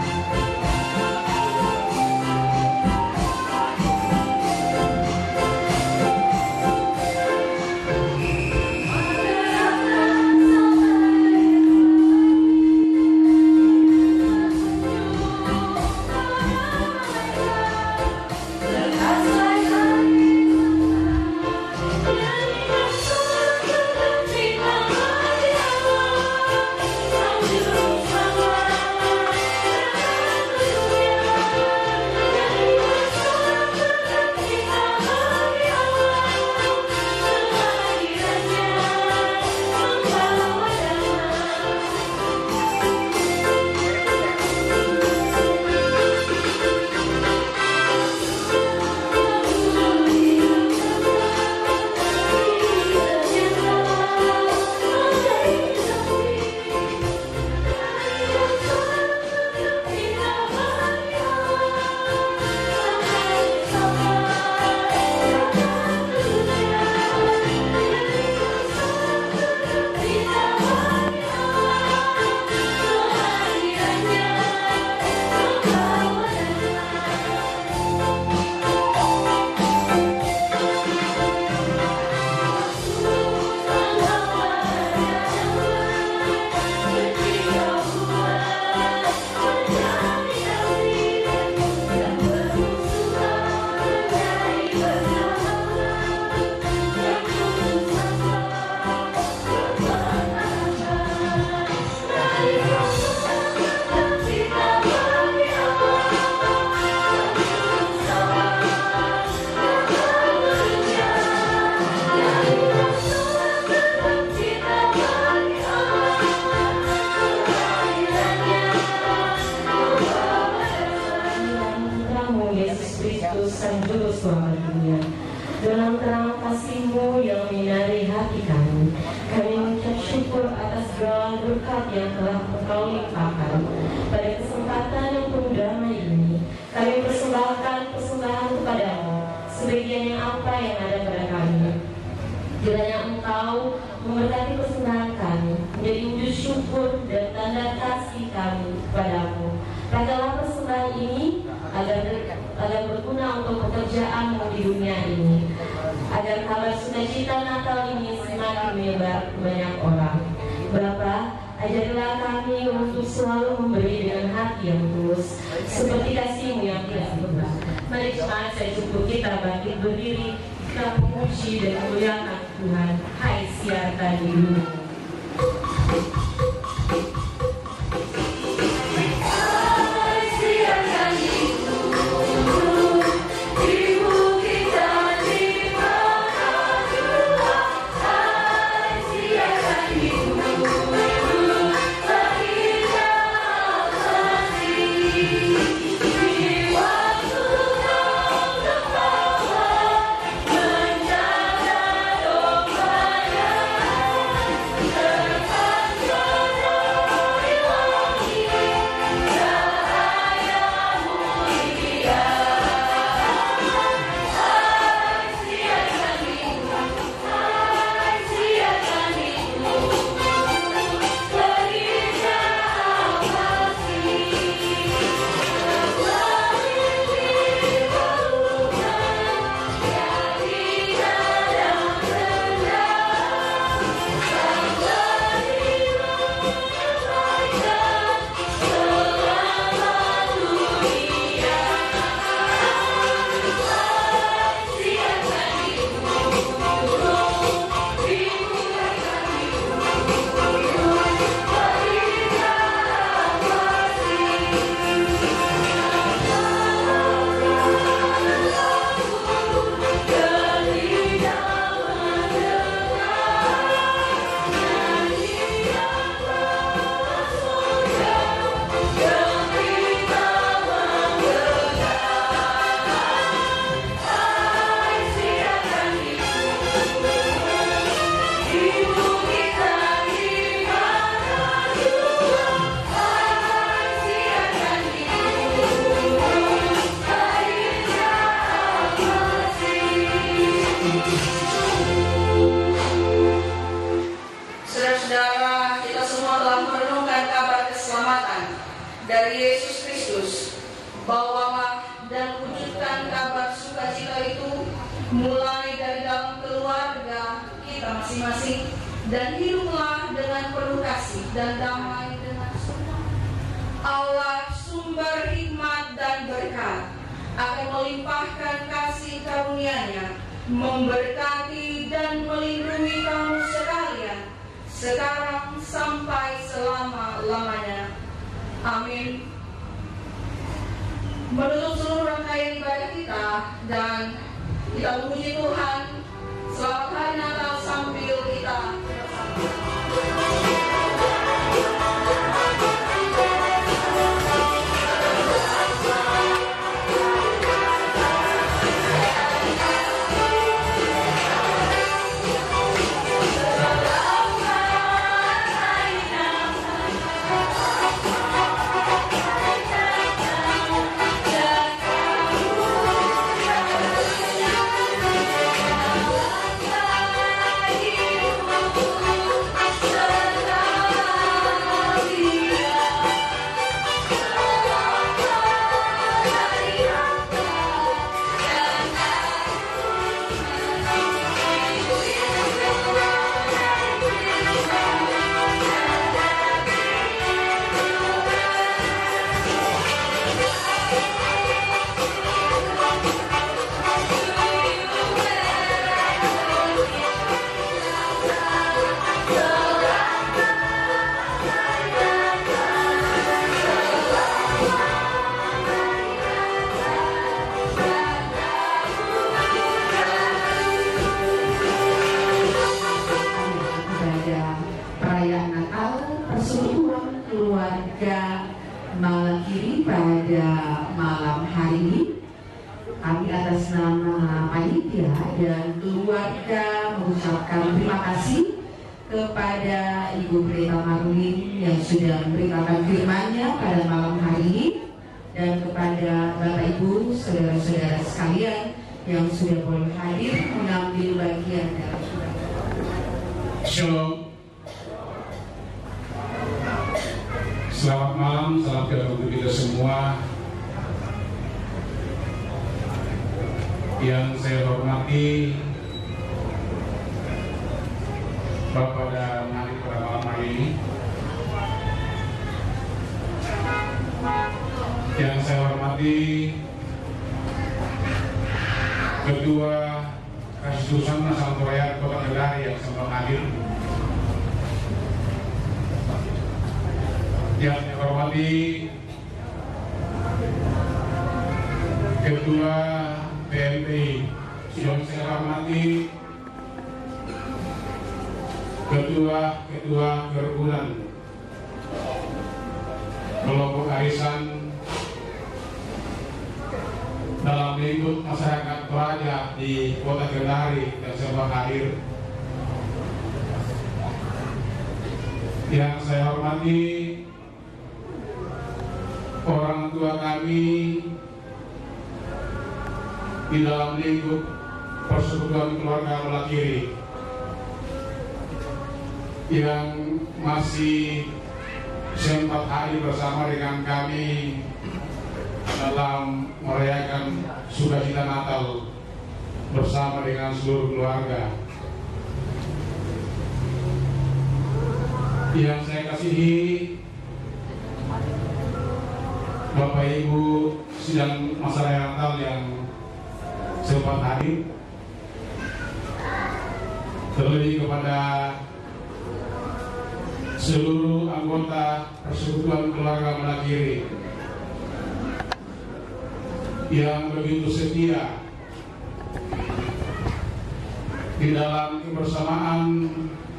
S11: Dalam terang kasih-Mu yang menyinari hati kami mengucap syukur atas segala berkat yang telah Engkau limpahkan. Pada kesempatan yang penuh damai ini, kami persembahkan persembahan kepada-Mu, sebagian yang apa yang ada pada kami. Kiranya Engkau memberkati persembahan kami, menjadi wujud syukur dan tanda kasih kami kepada-Mu. Padalah persembahan ini agar berguna untuk pekerjaan-Mu di dunia ini, agar kabar sukacita Natal ini semakin menyebar ke banyak orang. Bapa, ajarilah kami untuk selalu memberi dengan hati yang tulus, seperti kasih-Mu yang tidak berubah. Mari jemaat saya cukup kita bangkit berdiri, kita memuji dan memuliakan Tuhan. Hai siarta di dunia.
S12: Menjaga domba-Nya, terpaksa
S1: Saudara-saudara, kita semua telah merenungkan kabar keselamatan dari Yesus Kristus. Bawalah dan wujudkan kabar sukacita itu mulai dari dalam keluarga kita masing-masing, dan hiduplah dengan penuh kasih dan damai dengan saudara. Allah sumber hikmat dan berkat akan melimpahkan kasih karunia-Nya, memberkati dan melindungi kamu sekalian sekarang sampai selama-lamanya. Amin. Menutup seluruh rangkaian ibadah kita, dan kita memuji Tuhan. Selamat Hari Natal sambil kita
S6: pada malam hari ini. Kami atas nama panitia dan keluarga mengucapkan terima kasih kepada Ibu Pendeta Marulin yang sudah memberitakan firman-Nya pada malam hari ini, dan kepada Bapak Ibu, saudara-saudara sekalian yang sudah boleh hadir mengambil bagian dalam ibadah.
S12: Shalom. Selamat malam, salam sejahtera untuk kita semua. Yang saya hormati Bapak dan Mari pada malam hari ini. Yang saya hormati Ketua Kasih Santoraya Kota Kendari yang sempat hadir. Yang saya hormati Ketua PMPI, yang saya hormati Ketua Kerukunan kelompok arisan dalam lingkup masyarakat Toraja di Kota Kendari yang sempat hadir. Yang saya hormati orang tua kami di dalam lingkup persekutuan keluarga Melakiri yang masih sempat hadir bersama dengan kami dalam merayakan sukacita Natal bersama dengan seluruh keluarga. Yang saya kasihi Bapak Ibu sidang masyarakat Natal yang sempat hadir, terlebih kepada seluruh anggota persekutuan keluarga Melakiri yang begitu setia di dalam kebersamaan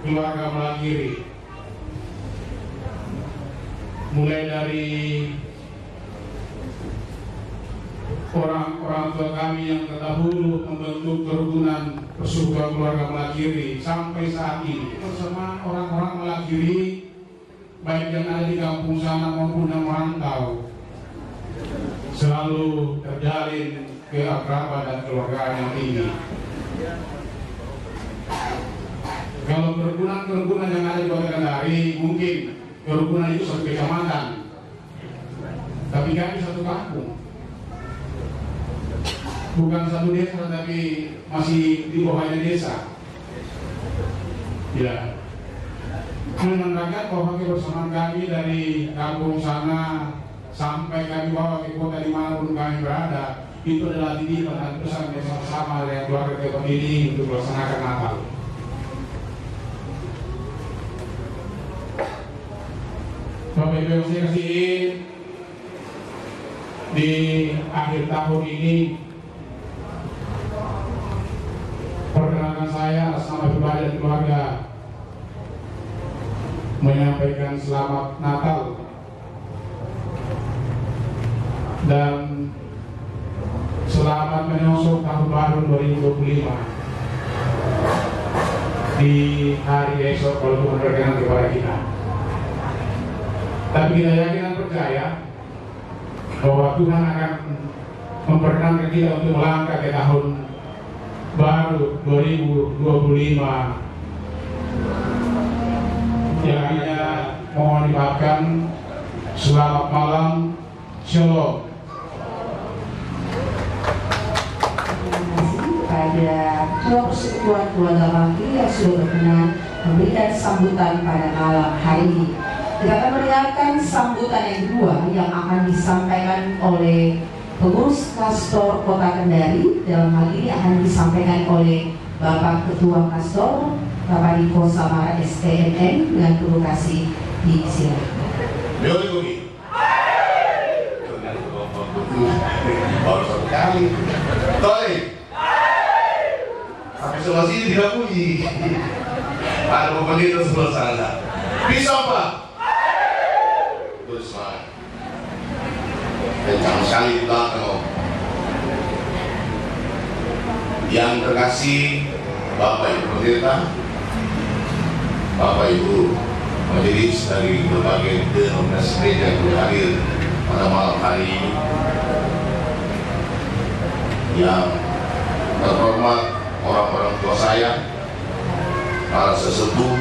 S12: keluarga Melakiri, mulai dari orang-orang tua kami yang terdahulu membentuk kerukunan persekutuan keluarga Melakiri sampai saat ini bersama orang-orang Melakiri baik yang ada di kampung sana maupun yang merantau selalu terjalin keakraban dan keluargaan yang tinggi. Kalau kerukunan yang ada di Kota Kendari, mungkin kerukunan itu satu kecamatan, tapi kami satu kampung, bukan satu desa, tapi masih di bawahnya desa. Ya, menandakan bahwa kebersamaan kami dari kampung sana sampai kami bawa ke kota dimanapun kami berada, itu adalah titipan dan pesan bersama-sama dengan keluarga kita ini untuk melaksanakan Natal. Bapak Ibu yang saya kasihi, di akhir tahun ini perkenalkan saya atas nama pribadi dan keluarga menyampaikan selamat Natal dan selamat menyongsong tahun baru 2025 di hari esok kalau Tuhan berkenan kepada kita. Tapi kita yakin dan percaya bahwa Tuhan akan memperkenankan kita untuk melangkah ke tahun baru 2025 yang artinya mohon dimaafkan. Selamat malam, Shalom.
S6: Pada Ketua Persekutuan Keluarga Malakiri yang sudah berkenan memberikan sambutan pada malam hari ini. Kita akan mendengarkan sambutan yang kedua yang akan disampaikan oleh pengurus Kastor Kota Kendari. Dalam hal ini akan disampaikan oleh Bapak Ketua Kastor, Bapak Niko Samara STNN, dengan penuh kasih disilakan.
S4: Baru satu kali. Toi. Sampai sebelah sini tidak puji. Ada pendeta sebelah sana. Bisa Pak? Terus Pak. Kencang sekali di belakang. Yang terkasih Bapak Ibu pendeta, Bapak Ibu majelis dari berbagai denominasi gereja yang berhadir pada malam hari ini, yang terhormat orang-orang tua saya, para sesepuh,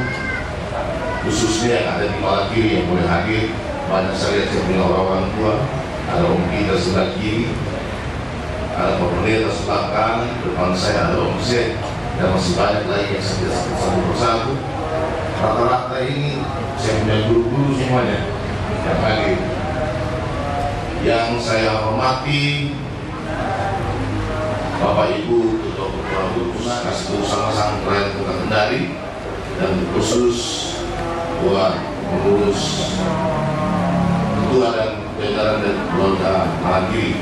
S4: khususnya yang ada di Malakiri yang boleh hadir. Banyak saya lihat saya punya orang-orang tua, ada Om Peter sebelah kiri, ada Pak Pendeta sebelah kanan, depan saya ada Om Z, dan masih banyak lagi yang saya satu persatu. Rata-rata ini saya punya guru-guru semuanya yang hadir. Yang saya hormati Bapak Ibu Ketua Urusan Kasih Bersama-sama Kerayan Kota Kendari, dan khusus buat pengurus ketua dan jajaran dan keluarga Malakiri.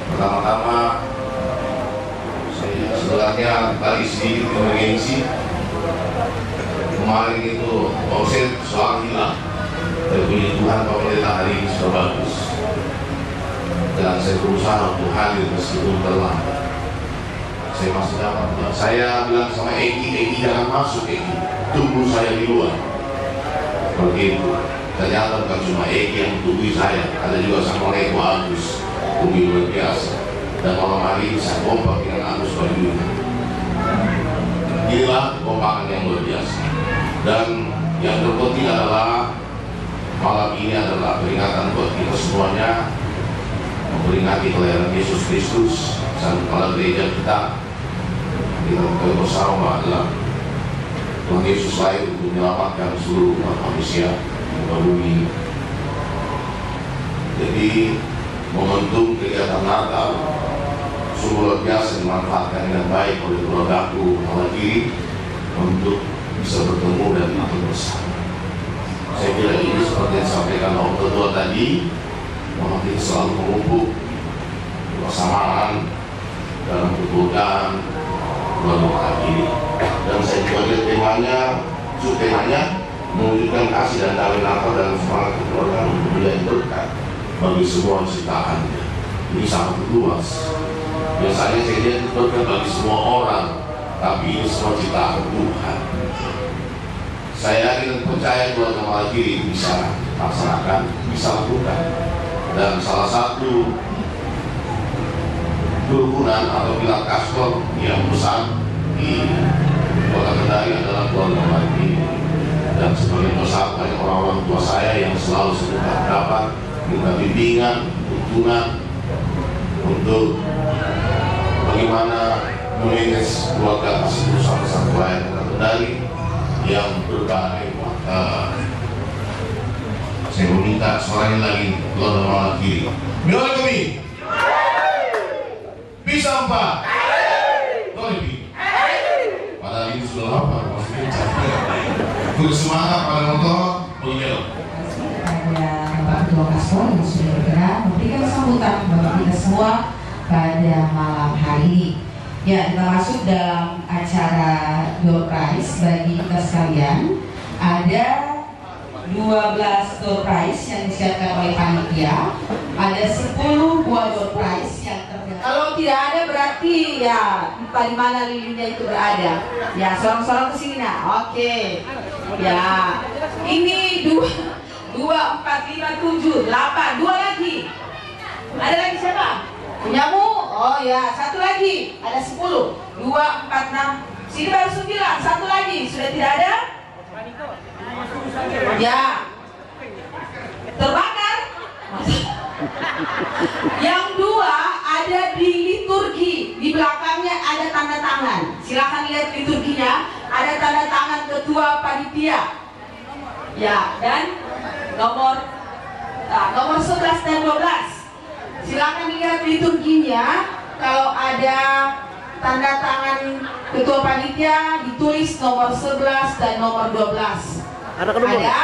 S4: Pertama-tama saya sebenarnya tadi sedikit emergensi. Kemarin itu omset soal hilang. Tapi puji Tuhan Pak Pendeta hari ini sudah bagus. Dan saya berusaha untuk hadir meskipun terlambat. Saya masih dapat. Saya bilang sama Eki jangan masuk Eki, tunggu saya di luar. Begitu. Ternyata bukan cuma Eki yang tunggu saya, ada juga sama Eko Agus, tunggu luar biasa. Dan malam hari ini saya kompak dengan Agus Bayu. Inilah kompakan yang luar biasa. Dan yang terpenting adalah malam ini adalah peringatan buat kita semuanya, memperingati kelahiran Yesus Kristus, sang kepala gereja kita. Kita bersama adalah Tuhan Yesus lahir untuk menyelamatkan seluruh umat manusia di bumi. Jadi momentum kegiatan Natal sungguh luar biasa dimanfaatkan dengan baik oleh keluargaku Malakiri untuk bisa bertemu dan makan bersama. Saya kira ini seperti yang disampaikan Om Ketua tadi, bahwa kita selalu mengumpul bersamaan dalam keberadaan keluarga ini. Dan saya juga lihat temanya mewujudkan kasih dan damai Natal dalam semangat keluarga untuk menjadi berkat bagi semua ciptaan. Ini sangat luas. Biasanya saya lihat itu berkat bagi semua orang, tapi ini semua ciptaan Tuhan. Saya yakin dan percaya keluarga Malakiri bisa laksanakan, bisa lakukan. Dan salah satu kerukunan atau pilar kastor yang besar di Kota Kota Kendari adalah keluarga lagi. Dan sebagai besar banyak orang-orang tua saya yang selalu semoga dapat minta bimbingan, tuntunan untuk bagaimana memanage keluarga tersebut sama-sama lain Kota Kendari yang berbagai. Saya meminta suaranya lagi keluar malam kiri. Mila kami bisa 4 lebih. Padahal ini sudah lapar, maksudnya capek. Bersemangat pada motor, beliau.
S6: Pada Bapak Ketua Kaspo yang sudah bergerak memberikan sambutan bagi kita semua pada malam hari ini. Ya, kita masuk dalam acara door prize bagi kita sekalian. Ada 12 door prize yang disiapkan oleh panitia. Ada 10 buah door prize yang terdapat. Kalau tidak ada berarti ya di mana lilinnya itu berada. Ya, sorong-sorong ke sini nah. Oke. Ya. Ini 2, 4, 5, 7, 8, 2 lagi. Ada lagi siapa? Punyamu? Oh ya, satu lagi. Ada 10. 2, 4, 6. Sini baru 9. Satu lagi. Sudah tidak ada? Ya. Terbakar. Yang 2 ada di liturgi. Di belakangnya ada tanda tangan. Silakan lihat liturginya. Ada tanda tangan ketua panitia. Ya, dan nomor 11 dan 12. Silakan lihat liturginya. Kalau ada tanda tangan ketua panitia ditulis nomor 11 dan nomor 12. Ada?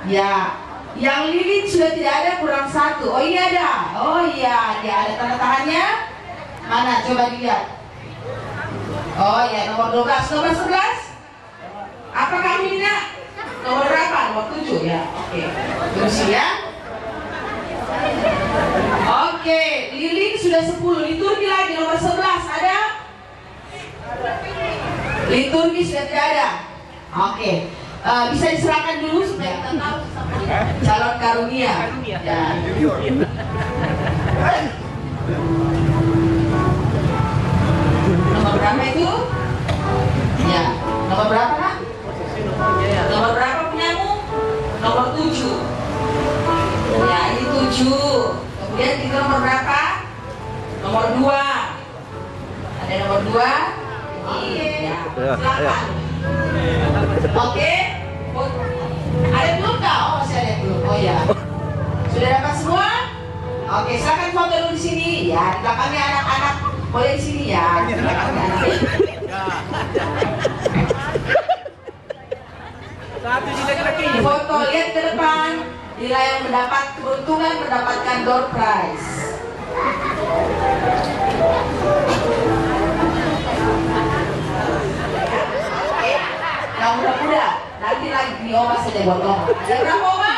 S6: Ya. Yang lilin sudah tidak ada, kurang 1. Oh ini ada. Oh iya, dia ada tanda tangannya. Mana? Coba dilihat. Oh ya, nomor 12, nomor 11. Apakah ini nak? Nomor berapa? Nomor 7 ya. Oke. Terus ya. Oke, lilin sudah 10. Liturgi lagi nomor 11 ada? Liturgi sudah tidak ada. Oke. Bisa diserahkan dulu supaya kita tahu calon karunia. Ya. Nomor berapa itu? Ya. Nomor berapa nak? Nomor berapa punyamu? Nomor 7. Ya, ini 7. Kemudian kita nomor berapa? Nomor 2. Ada nomor 2? Iya. Silakan. Oke. Ada belum kak? Oh masih ada belum. Oh ya. Sudah dapat semua? Oke, silakan foto dulu di sini. Ya, di belakangnya anak-anak boleh di sini ya. Di belakangnya anak. Foto lihat ke depan. Bila yang mendapat keberuntungan mendapatkan door prize. Yang muda-muda, nanti lagi di Oma saja buat Oma. Ada berapa Oma?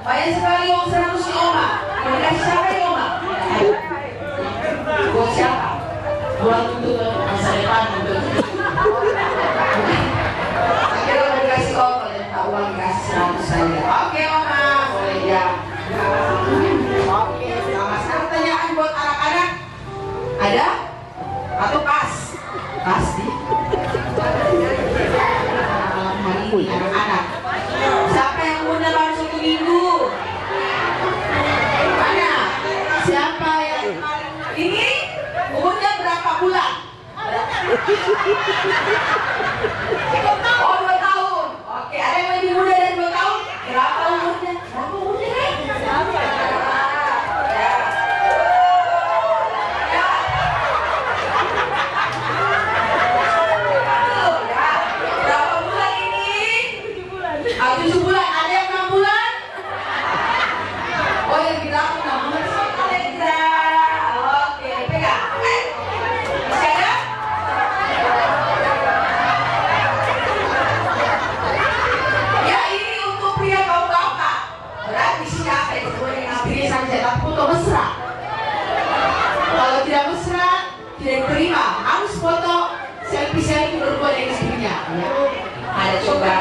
S6: Banyak sekali uang 100 di Oma. Mau dikasih siapa di Oma? Buat siapa? Buat untuk masa depan untuk. Akhirnya mau dikasih Oma dan tak uang dikasih 100 saja. Oke Oma, boleh ya. Oke, sama sekarang pertanyaan buat anak-anak. Ada? Atau pas? Pasti. Anak-anak. Siapa yang umurnya baru 1 minggu? Mana? Siapa yang ini umurnya berapa bulan? Oh 2 tahun. Oke, ada yang lebih muda dari 2 tahun? Berapa umurnya? Berapa umurnya? Siapa? Selfie berdua dengan istrinya ya. Ada coba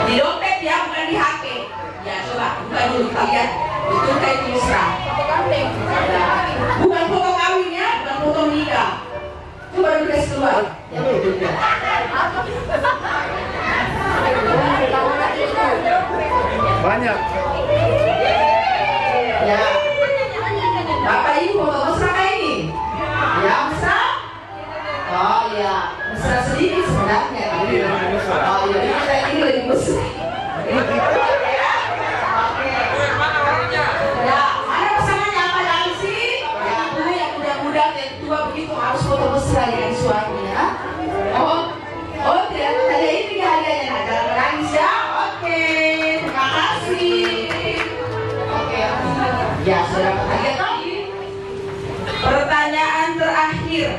S6: di dompet ya, bukan di HP ya. Coba buka dulu, kita lihat betul kayak itu mesra. Bukan foto kawinnya, bukan foto nikah. keluar. Ya betul ya.
S2: Banyak.
S6: Ya. Bapak Ibu foto mesra kayak ini. Ya mesra. Oh iya, mesra sedikit sebenarnya. Oh iya, ini lebih mesra. Ya, mana pasangannya apa lagi sih? Ya, itu yang muda-muda dan tua begitu harus foto mesra dengan suaminya. Oh, ternyata ada ini hadiahnya. Nah, jangan menangis ya. Oke, terima kasih. Oke, ya sudah hadiah lagi.
S1: Pertanyaan terakhir.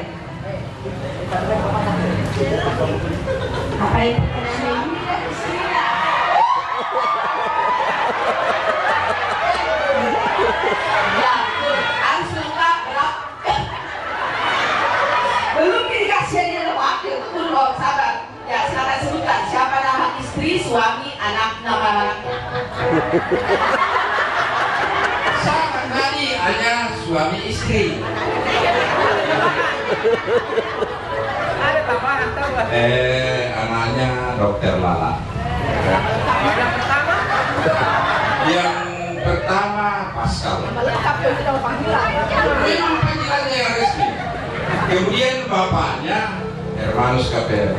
S6: Apa itu pertanyaan ini? Ya, harus lengkap. Belum dikasih dia waktu itu belum sabar. Ya, silakan sebutkan siapa nama istri, suami, anak, nama anaknya.
S13: Sama tadi hanya suami istri.
S1: Ada tambahan tahu?
S13: Anaknya Dokter Lala.
S1: Yang pertama?
S13: Yang pertama Pascal.
S1: Lengkap ya kita panggilan.
S13: Memang panggilannya yang resmi. Kemudian bapaknya Hermanus Kapel.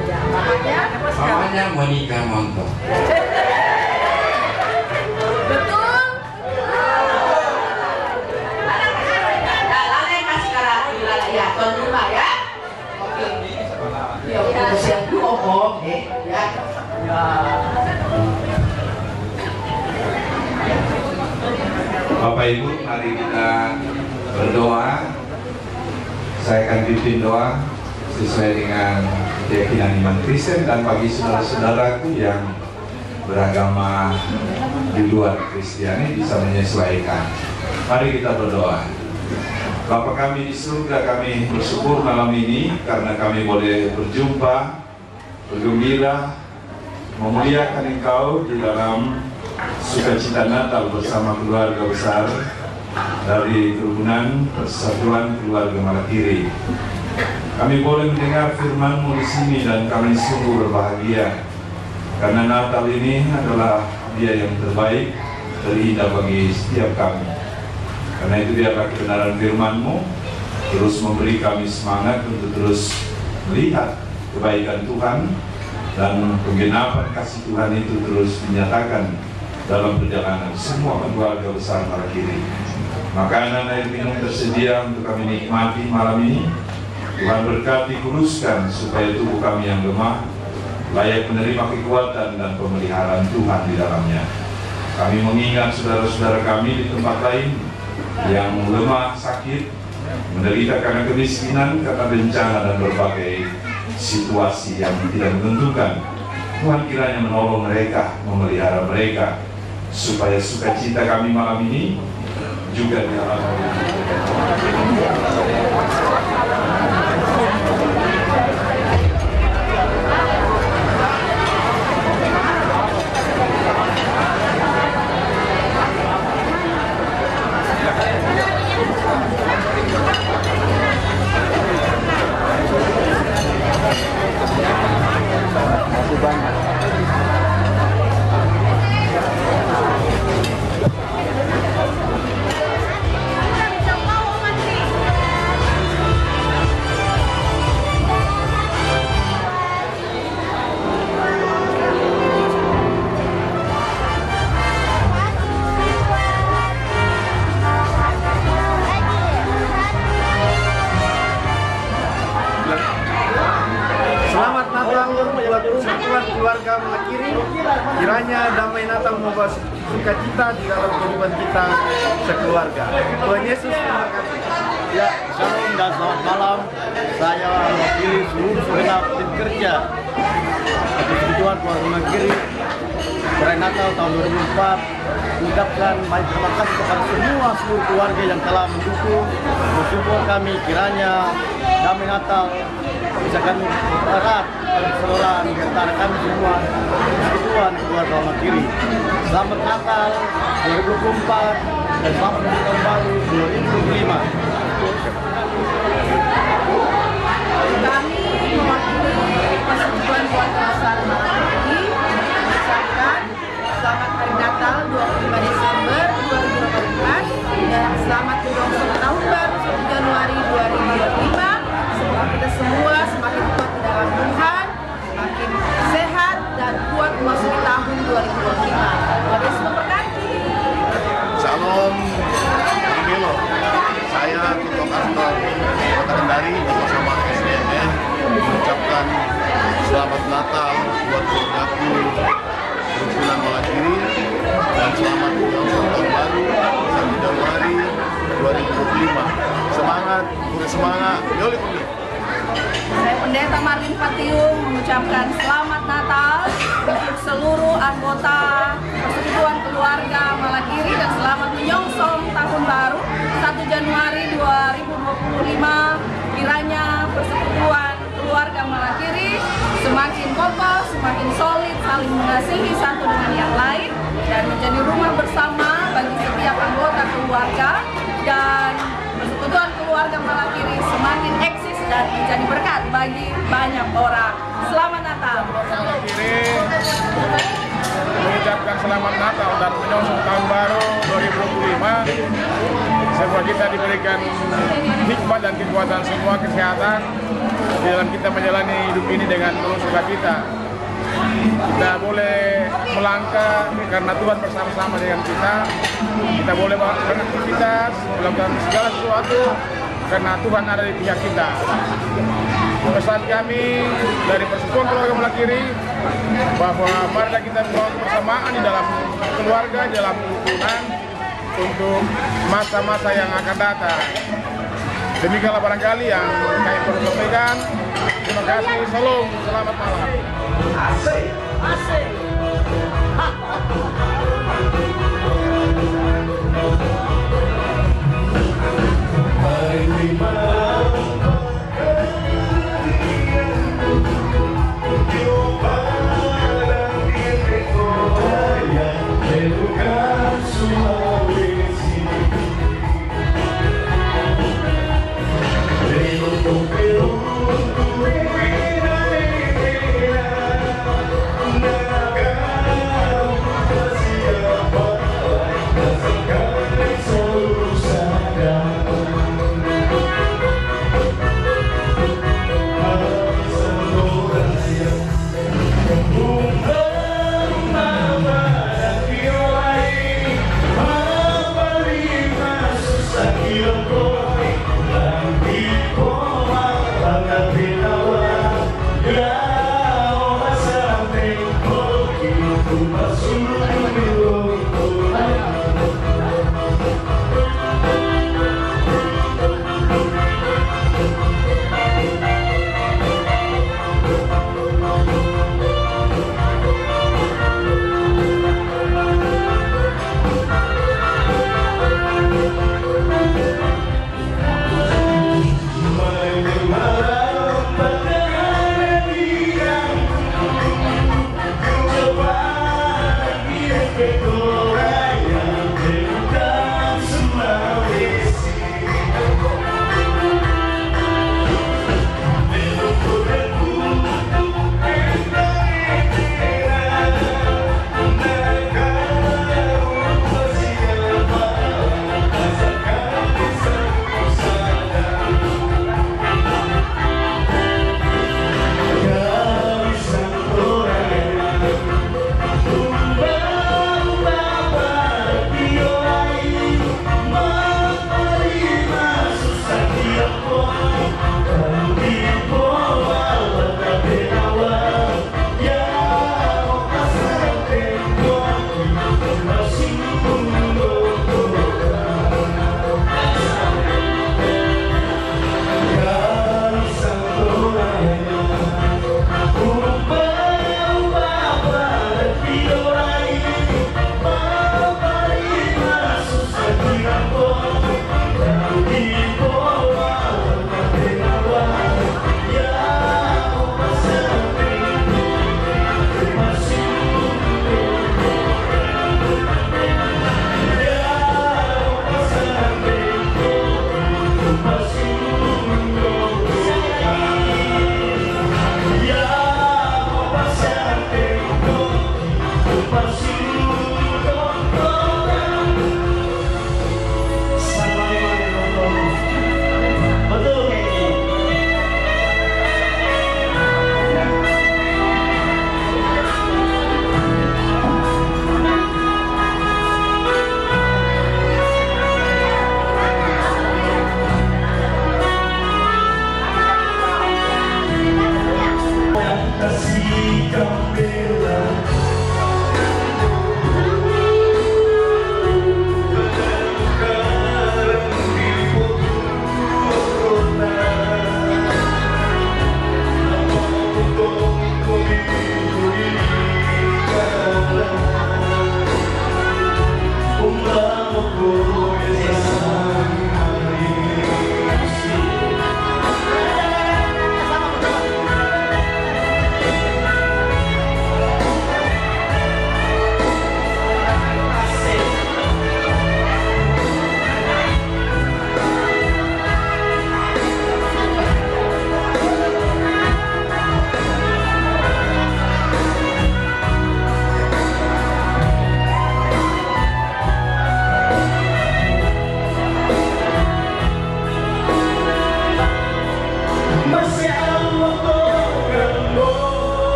S13: Mamanya Monica Monto.
S1: Betul?
S6: Lala yang kasih sekarang. Ya, tuan rumah ya. Oke. Ya, udah siap dulu omong ya.
S8: Bapak Ibu, mari kita berdoa. Saya akan pimpin doa sesuai dengan keyakinan iman Kristen dan bagi saudara-saudaraku yang beragama di luar Kristiani bisa menyesuaikan. Mari kita berdoa. Bapa kami di surga, kami bersyukur malam ini karena kami boleh berjumpa, bergembira, memuliakan Engkau di dalam sukacita Natal bersama keluarga besar dari kerukunan Persatuan Keluarga Malakiri. Kami boleh mendengar firman-Mu di sini dan kami sungguh berbahagia karena Natal ini adalah hadiah yang terbaik terindah bagi setiap kami. Karena itu biarlah kebenaran firman-Mu terus memberi kami semangat untuk terus melihat kebaikan Tuhan dan penggenapan kasih Tuhan itu terus dinyatakan dalam perjalanan semua keluarga besar Malakiri. Makanan air minum tersedia untuk kami nikmati malam ini. Tuhan berkati, kuruskan supaya tubuh kami yang lemah layak menerima kekuatan dan pemeliharaan Tuhan di dalamnya. Kami mengingat saudara-saudara kami di tempat lain yang lemah, sakit, menderita karena kemiskinan, karena bencana dan berbagai situasi yang tidak menentukan. Tuhan kiranya menolong mereka, memelihara mereka, supaya sukacita kami malam ini juga dialami.
S2: Keluarga Malakiri, kiranya damai Natal membawa sukacita di dalam kehidupan kita sekeluarga. Tuhan Yesus memberkati.
S14: Ya, shalom dan selamat malam. Saya mewakili seluruh segenap tim kerja Persekutuan Keluarga Malakiri perayaan Natal tahun 2004. Mengucapkan banyak terima kasih kepada seluruh keluarga yang telah mendukung, mensupport kami. Kiranya damai Natal bisa kami erat persaudaraan di antara kami semua Persekutuan Keluarga Malakiri. Selamat Natal 2024 dan selamat tahun baru 2025.
S1: Kami
S14: semangat. Yoli.
S3: Saya Pendeta Marlin Patiung mengucapkan selamat Natal untuk seluruh anggota Persekutuan Keluarga Malakiri dan selamat menyongsong tahun baru 1 Januari 2025. Kiranya Persekutuan Keluarga Malakiri semakin kokoh, semakin solid, saling mengasihi satu dengan yang lain dan menjadi rumah bersama bagi setiap anggota keluarga, dan Persekutuan Keluarga Malakiri semakin eksis dan menjadi berkat bagi banyak orang. Selamat Natal.
S5: Malakiri mengucapkan selamat Natal dan menyongsong tahun baru 2025. Semoga kita diberikan hikmat dan kekuatan semua, kesehatan di dalam kita menjalani hidup ini dengan penuh sukacita. Kita boleh melangkah karena Tuhan bersama-sama dengan kita. Kita boleh beraktivitas, melakukan segala sesuatu karena Tuhan ada di pihak kita. Pesan kami dari Persekutuan Keluarga Malakiri bahwa marilah kita membangun persamaan di dalam keluarga, di dalam kerukunan untuk masa-masa yang akan datang. Demikianlah barangkali yang kami perlu sampaikan. Terima kasih. Salam. Selamat malam.
S15: Asik. Asik.
S16: Naga, siapa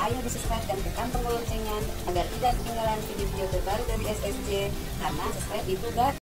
S16: ayo di-subscribe dan tekan tombol loncengnya agar tidak ketinggalan video-video terbaru dari SSJ, karena subscribe itu gratis.